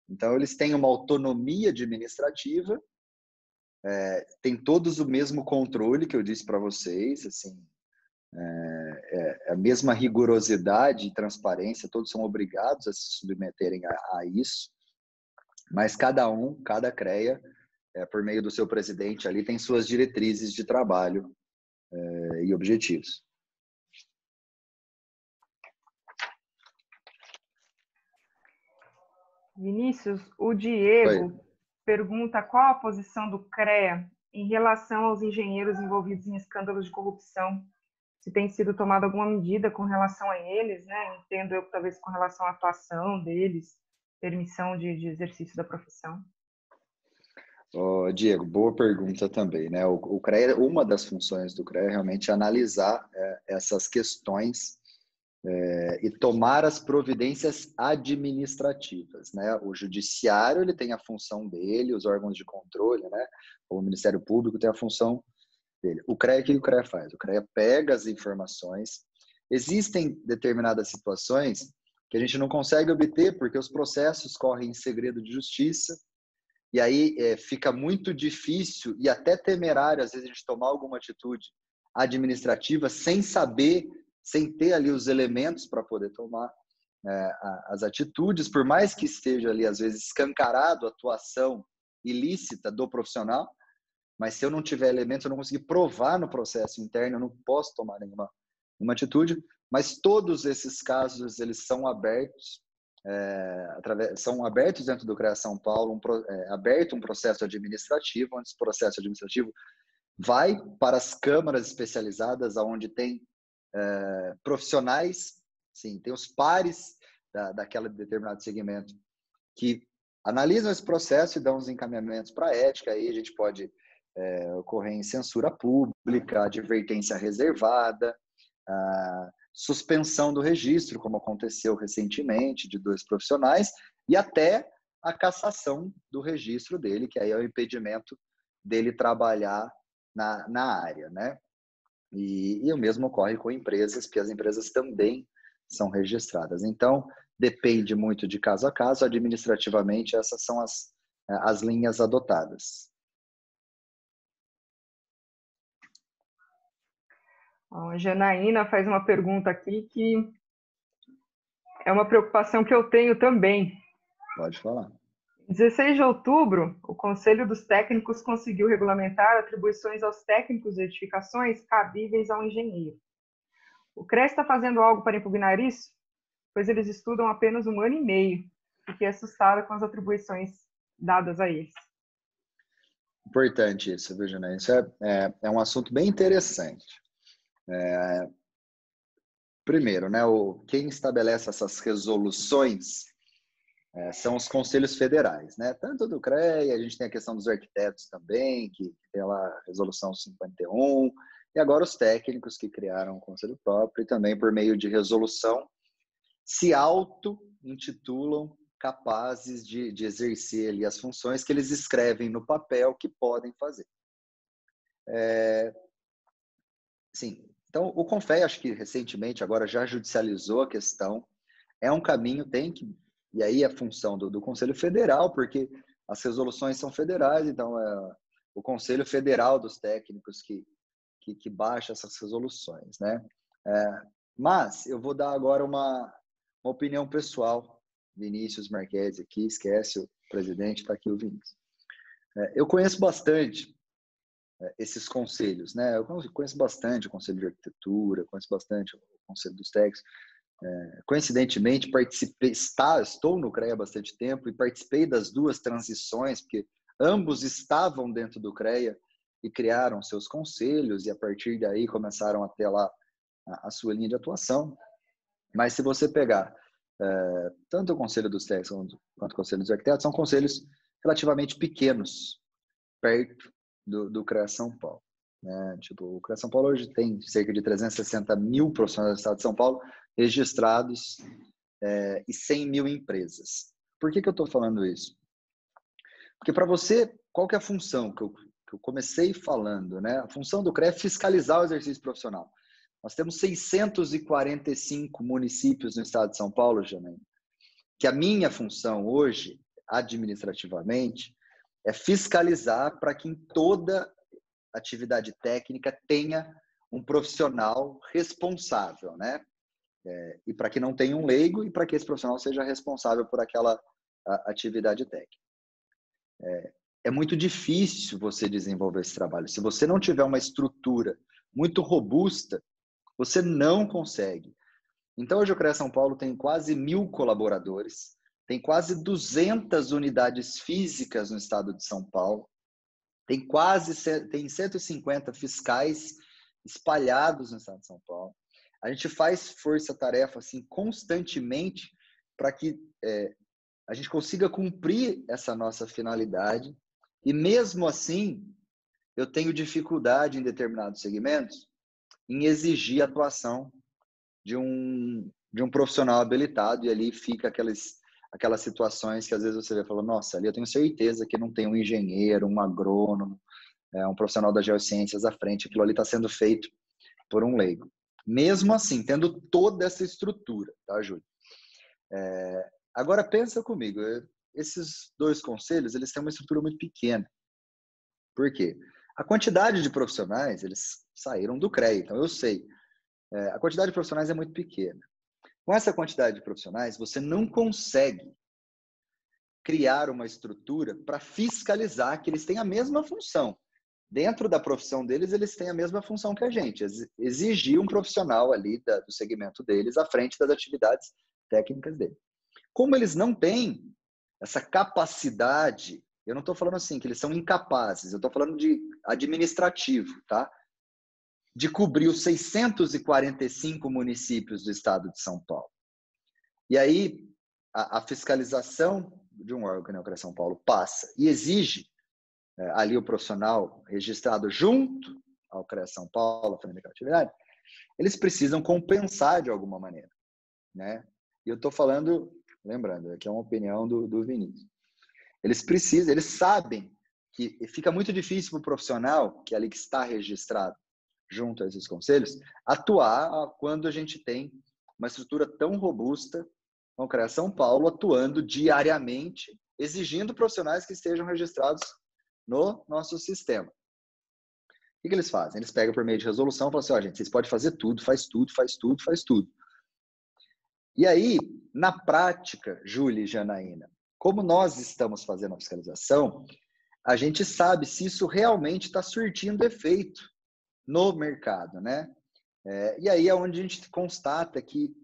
Então, eles têm uma autonomia administrativa, tem todos o mesmo controle que eu disse para vocês, assim, a mesma rigorosidade e transparência, todos são obrigados a se submeterem a isso, mas cada CREA, por meio do seu presidente ali, tem suas diretrizes de trabalho e objetivos. Vinícius, o Diego pergunta qual a posição do CREA em relação aos engenheiros envolvidos em escândalos de corrupção, se tem sido tomada alguma medida com relação a eles, né? Entendo eu, talvez, com relação à atuação deles, permissão de exercício da profissão. Diego, boa pergunta também, né? O CREA, uma das funções do CREA é realmente analisar essas questões e tomar as providências administrativas, né? O judiciário, ele tem a função dele, os órgãos de controle, né? O Ministério Público tem a função dele. O CREA, o que o CREA faz? O CREA pega as informações. Existem determinadas situações que a gente não consegue obter porque os processos correm em segredo de justiça, e aí fica muito difícil e até temerário, às vezes, a gente tomar alguma atitude administrativa sem saber, sem ter ali os elementos para poder tomar as atitudes, por mais que esteja ali, às vezes, escancarado a atuação ilícita do profissional, mas se eu não tiver elementos, eu não conseguir provar no processo interno, eu não posso tomar nenhuma atitude, mas todos esses casos, eles são abertos, são abertos dentro do CREA São Paulo, aberto um processo administrativo, onde esse processo administrativo vai para as câmaras especializadas, onde tem profissionais, sim, tem os pares daquele determinado segmento que analisam esse processo e dão os encaminhamentos para a ética, aí a gente pode ocorrer em censura pública, advertência reservada, suspensão do registro, como aconteceu recentemente, de 2 profissionais, e até a cassação do registro dele, que aí é o impedimento dele trabalhar na área, né? E o mesmo ocorre com empresas, porque as empresas também são registradas. Então, depende muito de caso a caso, administrativamente, essas são as linhas adotadas. A Janaína faz uma pergunta aqui que é uma preocupação que eu tenho também. Pode falar. Em 16 de outubro, o Conselho dos Técnicos conseguiu regulamentar atribuições aos técnicos de edificações cabíveis ao engenheiro. O CREA está fazendo algo para impugnar isso? Pois eles estudam apenas 1 ano e meio. Fiquei assustada com as atribuições dadas a eles. Importante isso, viu, Janaína? Isso é um assunto bem interessante. Primeiro, né, quem estabelece essas resoluções são os conselhos federais, né? Tanto do CREA, a gente tem a questão dos arquitetos também, que tem lá a resolução 51, e agora os técnicos que criaram o conselho próprio e também por meio de resolução se auto-intitulam capazes de exercer ali as funções que eles escrevem no papel que podem fazer. Sim. Então, o CONFEA, acho que recentemente agora já judicializou a questão. É um caminho, e aí a função do Conselho Federal, porque as resoluções são federais, então é o Conselho Federal dos Técnicos que baixa essas resoluções, né? Mas eu vou dar agora uma opinião pessoal. Vinícius Marquesi aqui, esquece o presidente, está aqui o Vinícius. Eu conheço bastante esses conselhos, né? Eu conheço bastante o Conselho de Arquitetura, conheço bastante o Conselho dos Técnicos. Coincidentemente, estou no CREA há bastante tempo e participei das duas transições, porque ambos estavam dentro do CREA e criaram seus conselhos e a partir daí começaram a ter lá a sua linha de atuação. Mas se você pegar tanto o Conselho dos Técnicos quanto o Conselho dos Arquitetos, são conselhos relativamente pequenos, perto do CREA São Paulo. Né? Tipo, o CREA São Paulo hoje tem cerca de 360 mil profissionais do estado de São Paulo registrados e 100 mil empresas. Por que eu estou falando isso? Porque para você, qual que é a função que eu comecei falando? Né? A função do CREA é fiscalizar o exercício profissional. Nós temos 645 municípios no estado de São Paulo, Janaína, que a minha função hoje, administrativamente, é fiscalizar para que em toda atividade técnica tenha um profissional responsável, né? E para que não tenha um leigo e para que esse profissional seja responsável por aquela atividade técnica. É muito difícil você desenvolver esse trabalho. Se você não tiver uma estrutura muito robusta, você não consegue. Então, hoje o CREA São Paulo tem quase 1.000 colaboradores, tem quase 200 unidades físicas no estado de São Paulo, tem 150 fiscais espalhados no estado de São Paulo. A gente faz força-tarefa assim, constantemente para que a gente consiga cumprir essa nossa finalidade. E mesmo assim, eu tenho dificuldade em determinados segmentos em exigir a atuação de um profissional habilitado, e ali fica aquelas situações que às vezes você vê e fala, nossa, ali eu tenho certeza que não tem um engenheiro, um agrônomo, um profissional das geociências à frente, aquilo ali está sendo feito por um leigo. Mesmo assim, tendo toda essa estrutura, tá, Júlio? Agora pensa comigo, esses dois conselhos, eles têm uma estrutura muito pequena. Por quê? A quantidade de profissionais, eles saíram do CREA, então eu sei. A quantidade de profissionais é muito pequena. Com essa quantidade de profissionais, você não consegue criar uma estrutura para fiscalizar que eles têm a mesma função. Dentro da profissão deles, eles têm a mesma função que a gente. Exigir um profissional ali do segmento deles à frente das atividades técnicas deles. Como eles não têm essa capacidade, eu não estou falando assim que eles são incapazes, eu estou falando de administrativo, tá? De cobrir os 645 municípios do estado de São Paulo. E aí, a fiscalização de um órgão, né, o CREA São Paulo, passa e exige ali o profissional registrado junto ao CREA São Paulo, a família de atividade, eles precisam compensar de alguma maneira, né? E eu estou falando, lembrando, aqui é uma opinião do Vinícius. Eles sabem que fica muito difícil para o profissional, que ali que está registrado junto a esses conselhos, atuar quando a gente tem uma estrutura tão robusta, com o CREA São Paulo atuando diariamente, exigindo profissionais que estejam registrados no nosso sistema. O que eles fazem? Eles pegam por meio de resolução e falam assim, gente, vocês podem fazer tudo, faz tudo, faz tudo, faz tudo. E aí, na prática, Júlia e Janaína, como nós estamos fazendo a fiscalização, a gente sabe se isso realmente está surtindo efeito no mercado, né? E aí é onde a gente constata que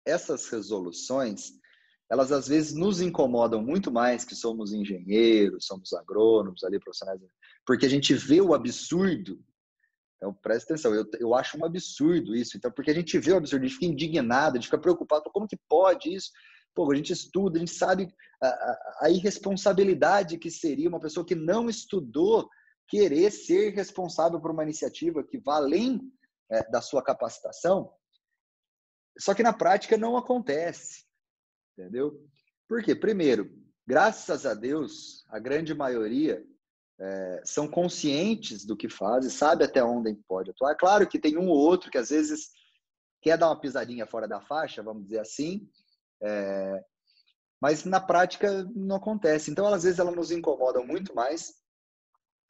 essas resoluções, elas às vezes nos incomodam muito mais, que somos engenheiros, somos agrônomos ali, profissionais, porque a gente vê o absurdo. Então, presta atenção, eu acho um absurdo isso. Então, porque a gente vê o absurdo, a gente fica indignado, a gente fica preocupado, como que pode isso? Pô, a gente estuda, a gente sabe a irresponsabilidade que seria uma pessoa que não estudou querer ser responsável por uma iniciativa que vá além da sua capacitação. Só que na prática não acontece, entendeu? Por quê? Primeiro, graças a Deus, a grande maioria são conscientes do que fazem, sabe até onde pode atuar. Claro que tem um ou outro que às vezes quer dar uma pisadinha fora da faixa, vamos dizer assim, mas na prática não acontece. Então, às vezes, elas nos incomodam muito mais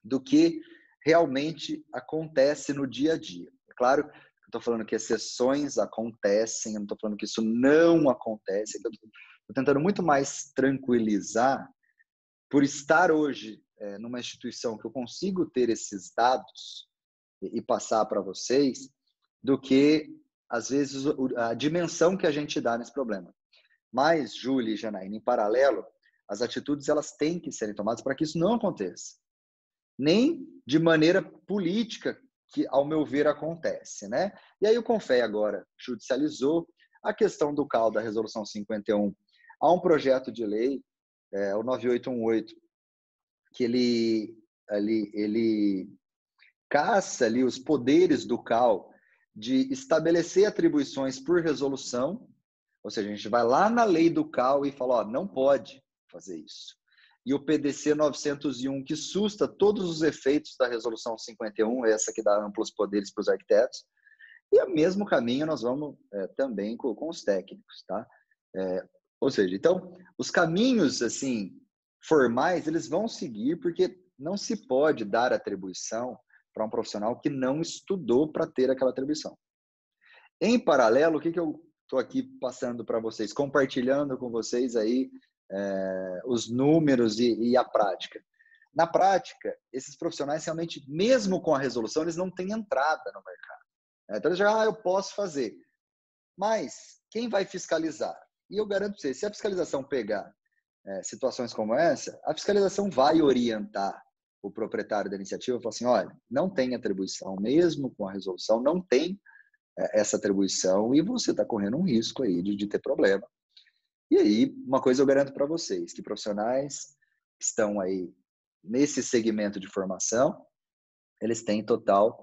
do que realmente acontece no dia a dia. É claro que eu estou falando que exceções acontecem, eu não estou falando que isso não acontece, eu estou tentando muito mais tranquilizar por estar hoje numa instituição que eu consigo ter esses dados e passar para vocês, do que, às vezes, a dimensão que a gente dá nesse problema. Mas, Júlia e Janaína, em paralelo, as atitudes elas têm que serem tomadas para que isso não aconteça. Nem de maneira política, que, ao meu ver, acontece, né? E aí o CONFEA agora judicializou a questão do CAL da Resolução 51. Há um projeto de lei, o 9818, que ele caça ali os poderes do CAL de estabelecer atribuições por resolução, ou seja, a gente vai lá na lei do CAL e fala, ó, não pode fazer isso. E o PDC 901, que susta todos os efeitos da resolução 51, essa que dá amplos poderes para os arquitetos, e o mesmo caminho nós vamos também com os técnicos, tá? Ou seja, então, os caminhos, assim, formais, eles vão seguir, porque não se pode dar atribuição para um profissional que não estudou para ter aquela atribuição. Em paralelo, o que eu estou aqui passando para vocês, compartilhando com vocês aí os números e a prática. Na prática, esses profissionais realmente, mesmo com a resolução, eles não têm entrada no mercado. Então, eles já, eu posso fazer. Mas, quem vai fiscalizar? E eu garanto para vocês, se a fiscalização pegar situações como essa, a fiscalização vai orientar o proprietário da iniciativa e falar assim, olha, não tem atribuição, mesmo com a resolução, não tem essa atribuição e você está correndo um risco aí de ter problema. E aí, uma coisa eu garanto para vocês, que profissionais que estão aí nesse segmento de formação, eles têm total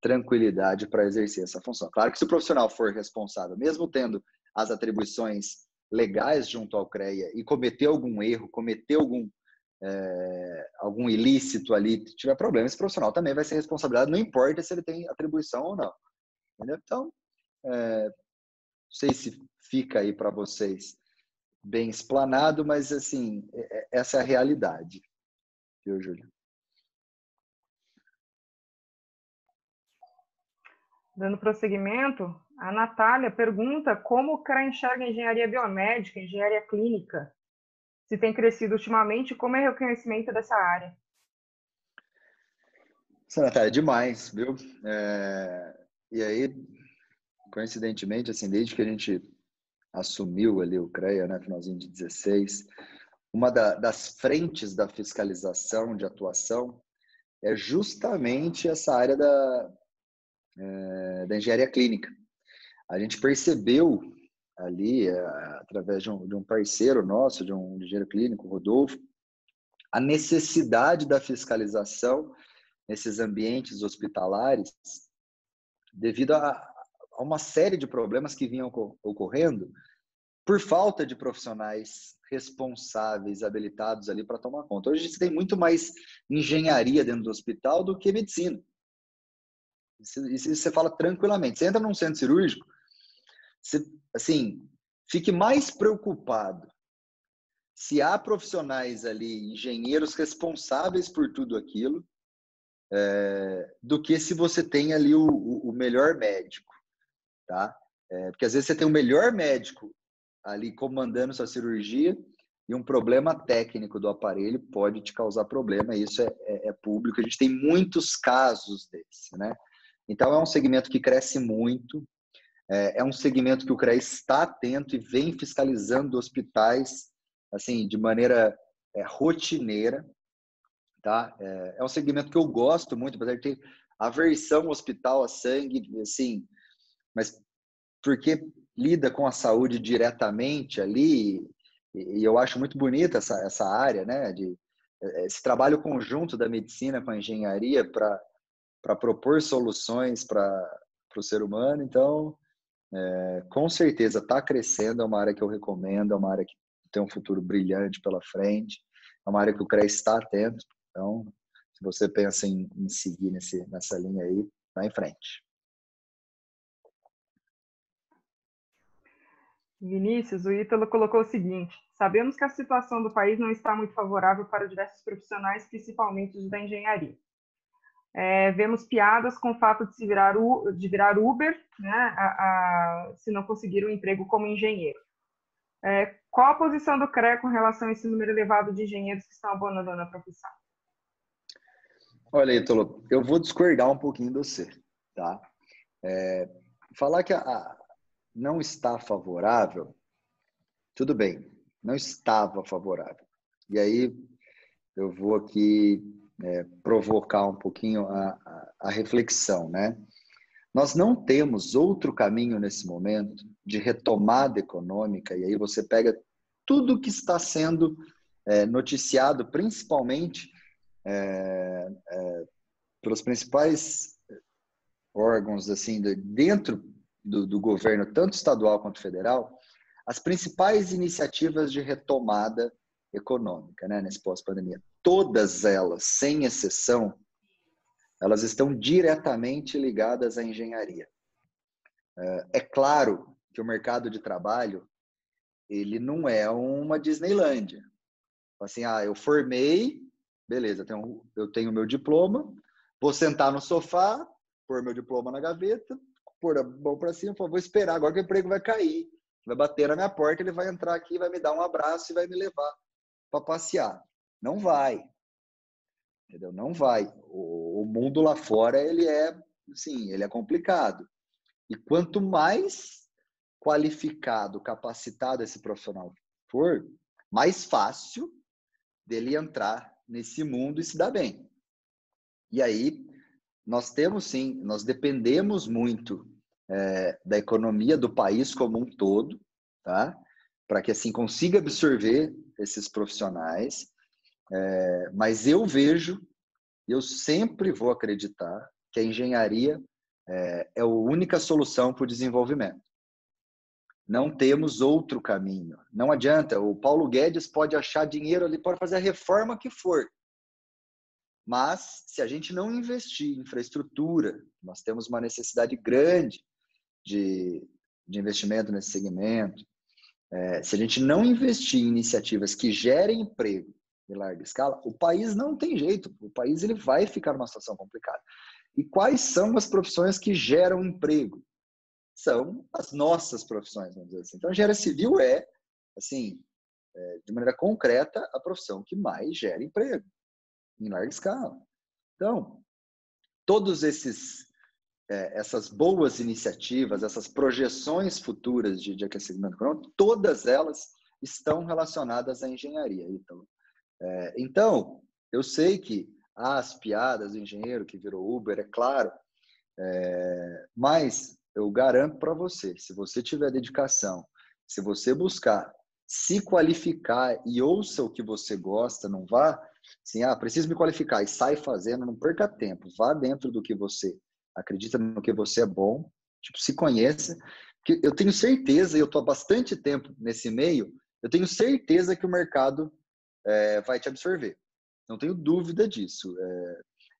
tranquilidade para exercer essa função. Claro que se o profissional for responsável, mesmo tendo as atribuições legais junto ao CREA e cometer algum erro, cometer algum ilícito ali, tiver problema, esse profissional também vai ser responsabilizado, não importa se ele tem atribuição ou não. Entendeu? Então, não sei se fica aí para vocês bem explanado, mas assim, essa é a realidade. Viu, Júlia? Dando prosseguimento, a Natália pergunta como o CREA enxerga a engenharia biomédica, engenharia clínica, se tem crescido ultimamente, como é o reconhecimento dessa área? Essa Natália, demais, viu? E aí, coincidentemente, assim, desde que a gente assumiu ali o CREA, né, finalzinho de 16, uma das frentes da fiscalização de atuação é justamente essa área da engenharia clínica. A gente percebeu ali, através de um parceiro nosso, de um engenheiro clínico, Rodolfo, a necessidade da fiscalização nesses ambientes hospitalares devido a uma série de problemas que vinham ocorrendo por falta de profissionais responsáveis, habilitados ali para tomar conta. Hoje a gente tem muito mais engenharia dentro do hospital do que medicina. Isso você fala tranquilamente. Você entra num centro cirúrgico, você, assim, fique mais preocupado se há profissionais ali, engenheiros responsáveis por tudo aquilo, do que se você tem ali o melhor médico, tá? Porque às vezes você tem o melhor médico ali comandando sua cirurgia e um problema técnico do aparelho pode te causar problema, e isso é público, a gente tem muitos casos desse, né? Então é um segmento que cresce muito, É um segmento que o CREA está atento e vem fiscalizando hospitais assim, de maneira rotineira. Tá? É um segmento que eu gosto muito, apesar de ter aversão hospital a sangue, assim, mas porque lida com a saúde diretamente ali, e eu acho muito bonita essa área, né? Esse trabalho conjunto da medicina com a engenharia para propor soluções para o ser humano. Então, com certeza está crescendo, é uma área que eu recomendo, é uma área que tem um futuro brilhante pela frente, é uma área que o CREA está atento. Então, se você pensa em seguir nessa linha aí, vai em frente. Vinícius, o Ítalo colocou o seguinte: sabemos que a situação do país não está muito favorável para diversos profissionais, principalmente os da engenharia. Vemos piadas com o fato de virar Uber, né, se não conseguir um emprego como engenheiro. Qual a posição do CREA com relação a esse número elevado de engenheiros que estão abandonando a profissão? Olha, Ítalo, eu vou discordar um pouquinho de você, tá? Falar que não está favorável, tudo bem, não estava favorável. E aí eu vou aqui provocar um pouquinho a reflexão, né? Nós não temos outro caminho nesse momento de retomada econômica, e aí você pega tudo que está sendo noticiado, principalmente pelos principais órgãos assim dentro do governo, tanto estadual quanto federal, as principais iniciativas de retomada econômica, né, nesse pós-pandemia. Todas elas, sem exceção, elas estão diretamente ligadas à engenharia. É claro que o mercado de trabalho, ele não é uma Disneylândia. Assim, eu formei, beleza, eu tenho meu diploma, vou sentar no sofá, pôr meu diploma na gaveta, pôr a mão para cima, vou esperar agora que o emprego vai cair, vai bater na minha porta, ele vai entrar aqui, vai me dar um abraço e vai me levar para passear. Não vai. Entendeu? Não vai. O mundo lá fora, ele é complicado. E quanto mais qualificado, capacitado esse profissional for, mais fácil dele entrar nesse mundo e se dar bem. E aí, nós dependemos muito da economia do país como um todo, tá? Para que assim consiga absorver esses profissionais. Mas eu sempre vou acreditar que a engenharia é a única solução para o desenvolvimento. Não temos outro caminho. Não adianta. O Paulo Guedes pode achar dinheiro ali, pode fazer a reforma que for. Mas, se a gente não investir em infraestrutura, nós temos uma necessidade grande de investimento nesse segmento. Se a gente não investir em iniciativas que gerem emprego em larga escala, o país não tem jeito. O país ele vai ficar numa situação complicada. E quais são as profissões que geram emprego? São as nossas profissões, vamos dizer assim. Então, a engenharia civil de maneira concreta, a profissão que mais gera emprego em larga escala. Então, todos essas boas iniciativas, essas projeções futuras de aquecimento econômico, todas elas estão relacionadas à engenharia. Então, eu sei que há as piadas do engenheiro que virou Uber, é claro, mas eu garanto para você, se você tiver dedicação, se você buscar se qualificar e ouça o que você gosta, não vá assim, preciso me qualificar e sai fazendo, não perca tempo, vá dentro do que você acredita, no que você é bom, se conheça, porque eu tenho certeza, e eu estou há bastante tempo nesse meio, eu tenho certeza que o mercado vai te absorver, não tenho dúvida disso.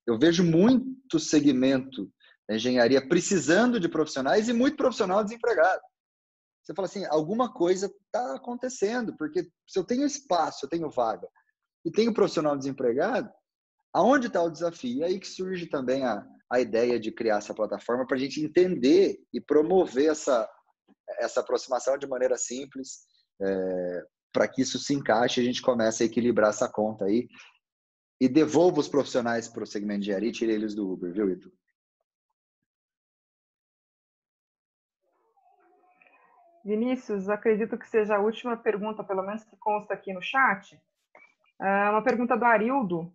Eu vejo muito segmento da engenharia precisando de profissionais e muito profissional desempregado. Você fala assim, alguma coisa está acontecendo, porque se eu tenho espaço, eu tenho vaga, e tenho profissional desempregado, aonde está o desafio? É aí que surge também a ideia de criar essa plataforma para a gente entender e promover essa aproximação de maneira simples, para que isso se encaixe e a gente comece a equilibrar essa conta aí e devolva os profissionais para o segmento de engenharia e tire eles do Uber, viu, Ítalo? Vinícius, acredito que seja a última pergunta, pelo menos que consta aqui no chat. Uma pergunta do Arildo,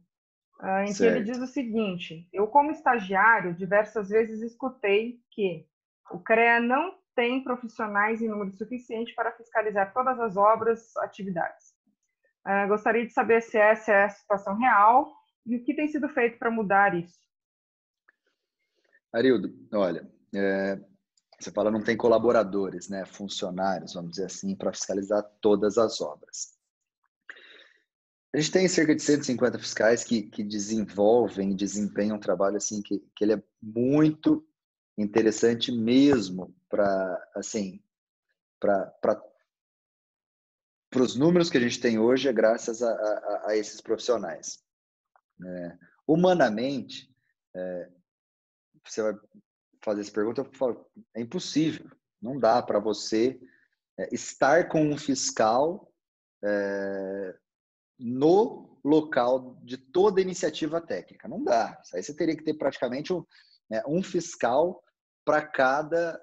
em que ele diz o seguinte: eu, como estagiário, diversas vezes escutei que o CREA não tem profissionais em número suficiente para fiscalizar todas as obras, atividades. Gostaria de saber se essa é a situação real e o que tem sido feito para mudar isso. Arildo, olha, você fala não tem colaboradores, né, funcionários, vamos dizer assim, para fiscalizar todas as obras. A gente tem cerca de 150 fiscais que desenvolvem e desempenham um trabalho assim que ele é muito interessante mesmo para os números que a gente tem hoje, é graças a esses profissionais. Humanamente, você vai fazer essa pergunta, eu falo, é impossível. Não dá para você estar com um fiscal no local de toda iniciativa técnica. Não dá. Isso aí você teria que ter praticamente um fiscal para cada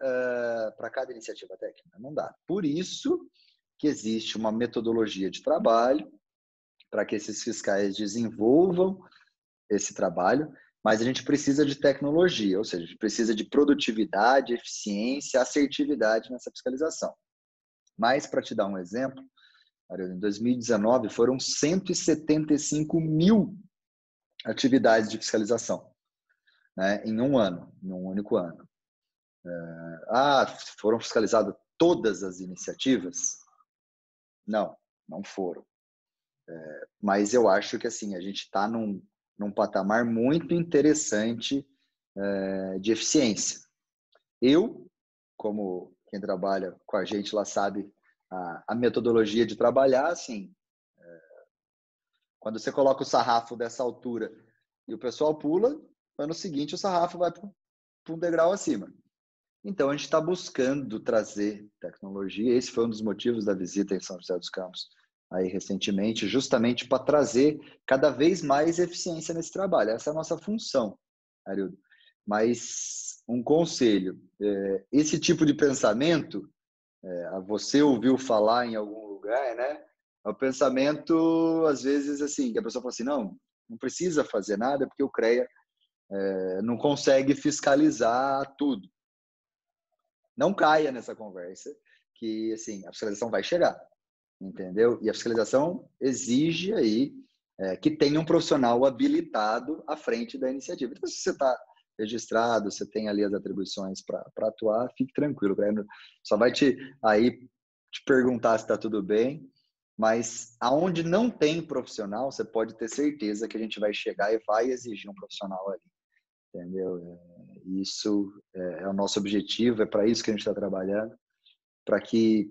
iniciativa técnica. Não dá. Por isso que existe uma metodologia de trabalho para que esses fiscais desenvolvam esse trabalho, mas a gente precisa de tecnologia, ou seja, a gente precisa de produtividade, eficiência, assertividade nessa fiscalização. Mas, para te dar um exemplo, em 2019 foram 175 mil atividades de fiscalização, né, em um ano, em um único ano. Foram fiscalizadas todas as iniciativas? Não, não foram. Mas eu acho que assim, a gente está num patamar muito interessante de eficiência. Eu, como quem trabalha com a gente lá sabe a metodologia de trabalhar, assim, quando você coloca o sarrafo dessa altura e o pessoal pula, no ano seguinte o sarrafo vai para um degrau acima. Então, a gente está buscando trazer tecnologia. Esse foi um dos motivos da visita em São José dos Campos aí recentemente, justamente para trazer cada vez mais eficiência nesse trabalho. Essa é a nossa função, Arildo. Mas um conselho, esse tipo de pensamento, você ouviu falar em algum lugar, né? É o pensamento, às vezes, assim, que a pessoa fala assim, não precisa fazer nada porque o CREA não consegue fiscalizar tudo. Não caia nessa conversa que, assim, a fiscalização vai chegar, entendeu? E a fiscalização exige aí que tenha um profissional habilitado à frente da iniciativa. Então, se você está registrado, você tem ali as atribuições para atuar, fique tranquilo. Só vai te perguntar se está tudo bem, mas aonde não tem profissional, você pode ter certeza que a gente vai chegar e vai exigir um profissional ali, entendeu? Isso é o nosso objetivo, é para isso que a gente está trabalhando, para que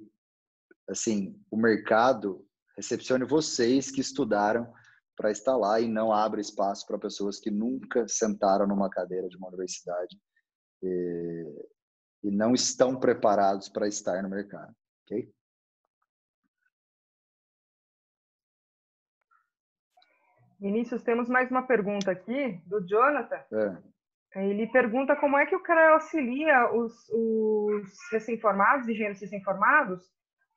assim, o mercado recepcione vocês que estudaram para estar lá e não abra espaço para pessoas que nunca sentaram numa cadeira de uma universidade e não estão preparados para estar no mercado, ok? Vinícius, temos mais uma pergunta aqui do Jonathan. Ele pergunta como é que o CREA auxilia os recém-formados, engenheiros recém-formados,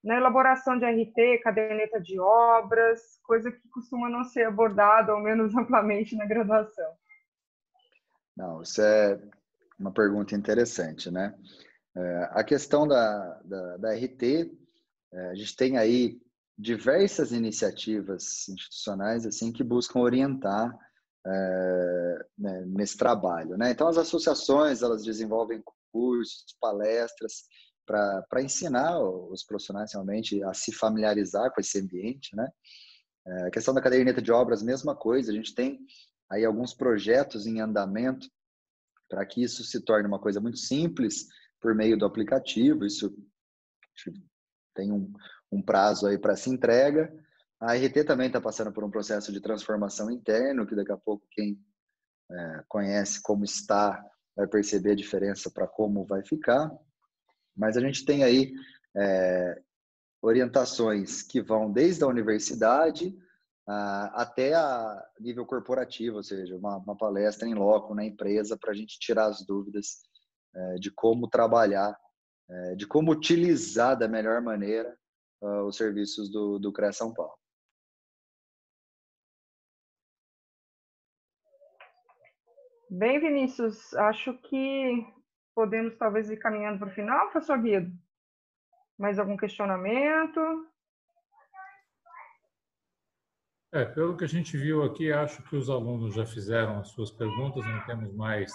na elaboração de RT, caderneta de obras, coisa que costuma não ser abordada, ao menos amplamente, na graduação. Não, isso é uma pergunta interessante, né? A questão da RT, a gente tem aí diversas iniciativas institucionais assim que buscam orientar nesse trabalho, né? Então, as associações, elas desenvolvem cursos, palestras, para ensinar os profissionais realmente a se familiarizar com esse ambiente, né? A questão da caderneta de obras, mesma coisa. A gente tem aí alguns projetos em andamento para que isso se torne uma coisa muito simples por meio do aplicativo. Isso tem um prazo aí para essa entrega. A RT também está passando por um processo de transformação interno, que daqui a pouco quem conhece como está vai perceber a diferença para como vai ficar. Mas a gente tem aí orientações que vão desde a universidade até a nível corporativo, ou seja, uma palestra em loco na empresa para a gente tirar as dúvidas de como trabalhar de como utilizar da melhor maneira os serviços do CREA São Paulo. Bem, Vinícius, acho que podemos talvez ir caminhando para o final, professor Guido. Mais algum questionamento? Pelo que a gente viu aqui, acho que os alunos já fizeram as suas perguntas, não temos mais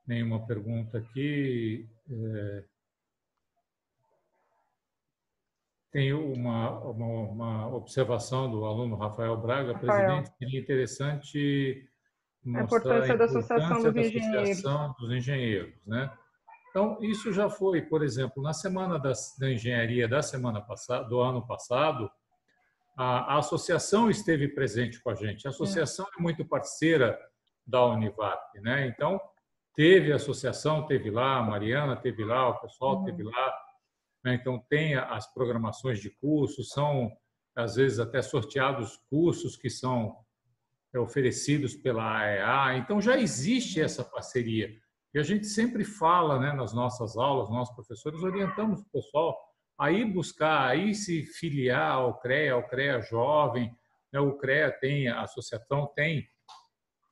nenhuma pergunta aqui. Tem uma observação do aluno Rafael Braga, presidente, seria interessante A mostrar a importância da Associação importância dos da Engenheiros. Associação dos Engenheiros, né? Então, isso já foi, por exemplo, na Semana da Engenharia da semana passada, do ano passado, a associação esteve presente com a gente. A associação é muito parceira da Univap, né? Então, teve a associação, teve lá, a Mariana teve lá, o pessoal teve lá, né? Então, tem as programações de cursos, são, às vezes, até sorteados cursos que são oferecidos pela AEA. Então, já existe essa parceria. E a gente sempre fala, né, nas nossas aulas, nós professores orientamos o pessoal a ir buscar, a ir se filiar ao CREA Jovem, né? O CREA tem, a associação tem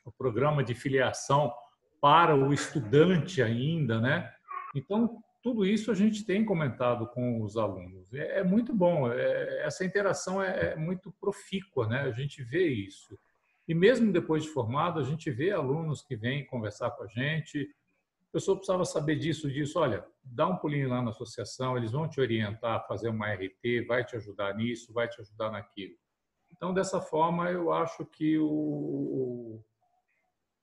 o programa de filiação para o estudante ainda, né? Então, tudo isso a gente tem comentado com os alunos. É muito bom, essa interação é muito profícua, né? A gente vê isso. E mesmo depois de formado, a gente vê alunos que vêm conversar com a gente. A pessoa precisava saber disso, disso. Olha, dá um pulinho lá na associação, eles vão te orientar a fazer uma RT, vai te ajudar nisso, vai te ajudar naquilo. Então, dessa forma, eu acho que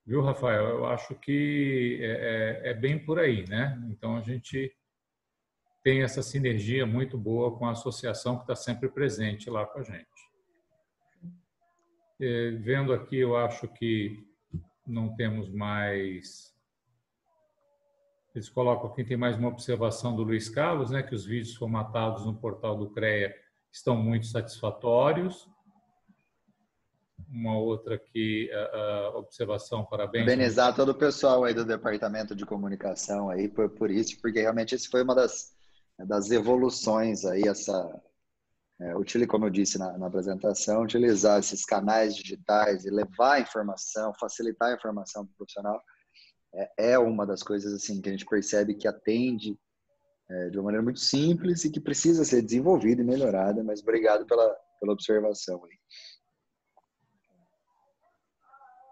Viu, Rafael? Eu acho que é bem por aí, né? Então, a gente tem essa sinergia muito boa com a associação que está sempre presente lá com a gente. Vendo aqui, eu acho que não temos mais... Eles colocam aqui, tem mais uma observação do Luiz Carlos, né, que os vídeos formatados no portal do CREA estão muito satisfatórios. Uma outra aqui, observação, parabéns. Parabenizar todo o pessoal aí do Departamento de Comunicação aí por isso, porque realmente isso foi uma das evoluções aí, como eu disse na apresentação, utilizar esses canais digitais e levar a informação, facilitar a informação para o profissional, é uma das coisas assim que a gente percebe que atende de uma maneira muito simples e que precisa ser desenvolvida e melhorada, mas obrigado pela observação aí.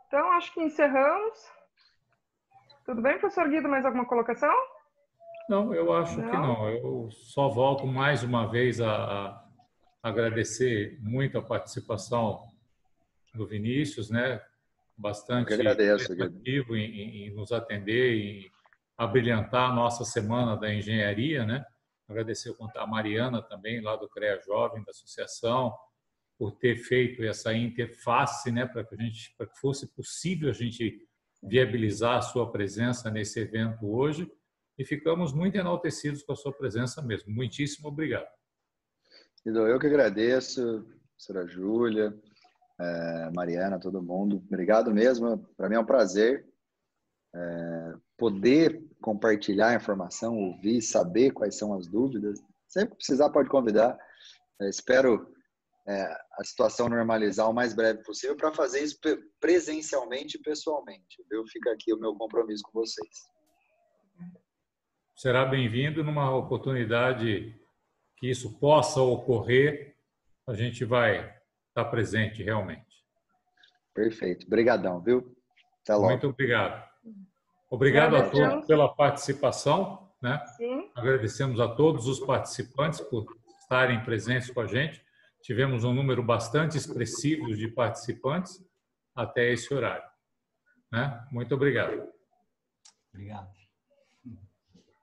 Então, acho que encerramos. Tudo bem, professor Guido? Mais alguma colocação? Não, eu acho que não. Eu só volto mais uma vez a agradecer muito a participação do Vinícius, né? Bastante ativo em nos atender e abrilhantar a nossa semana da engenharia, né? Agradecer a Mariana também, lá do CREA Jovem, da associação, por ter feito essa interface, né? Para que fosse possível a gente viabilizar a sua presença nesse evento hoje. E ficamos muito enaltecidos com a sua presença mesmo. Muitíssimo obrigado. Eu que agradeço, professora Júlia, Mariana, todo mundo. Obrigado mesmo. Para mim é um prazer poder compartilhar a informação, ouvir, saber quais são as dúvidas. Sempre que precisar, pode convidar. Espero a situação normalizar o mais breve possível para fazer isso presencialmente e pessoalmente. Viu? Fica aqui o meu compromisso com vocês. Será bem-vindo numa oportunidade que isso possa ocorrer. A gente vai estar presente realmente. Perfeito. Obrigadão, viu? Até logo. Muito obrigado. Obrigado a todos pela participação, né? Sim. Agradecemos a todos os participantes por estarem presentes com a gente. Tivemos um número bastante expressivo de participantes até esse horário, né? Muito obrigado. Obrigado.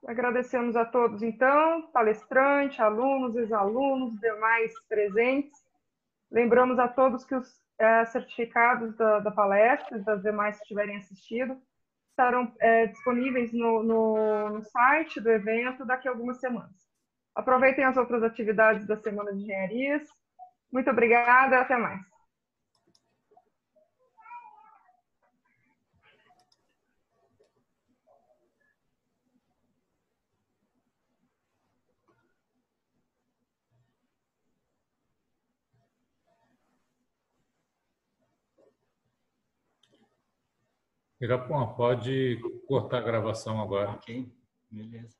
Agradecemos a todos, então, palestrante, alunos, ex-alunos, demais presentes. Lembramos a todos que os certificados da palestra e das demais que tiverem assistido estarão disponíveis no site do evento daqui a algumas semanas. Aproveitem as outras atividades da Semana de Engenharias. Muito obrigada e até mais. Irapon, pode cortar a gravação agora. Ok, beleza.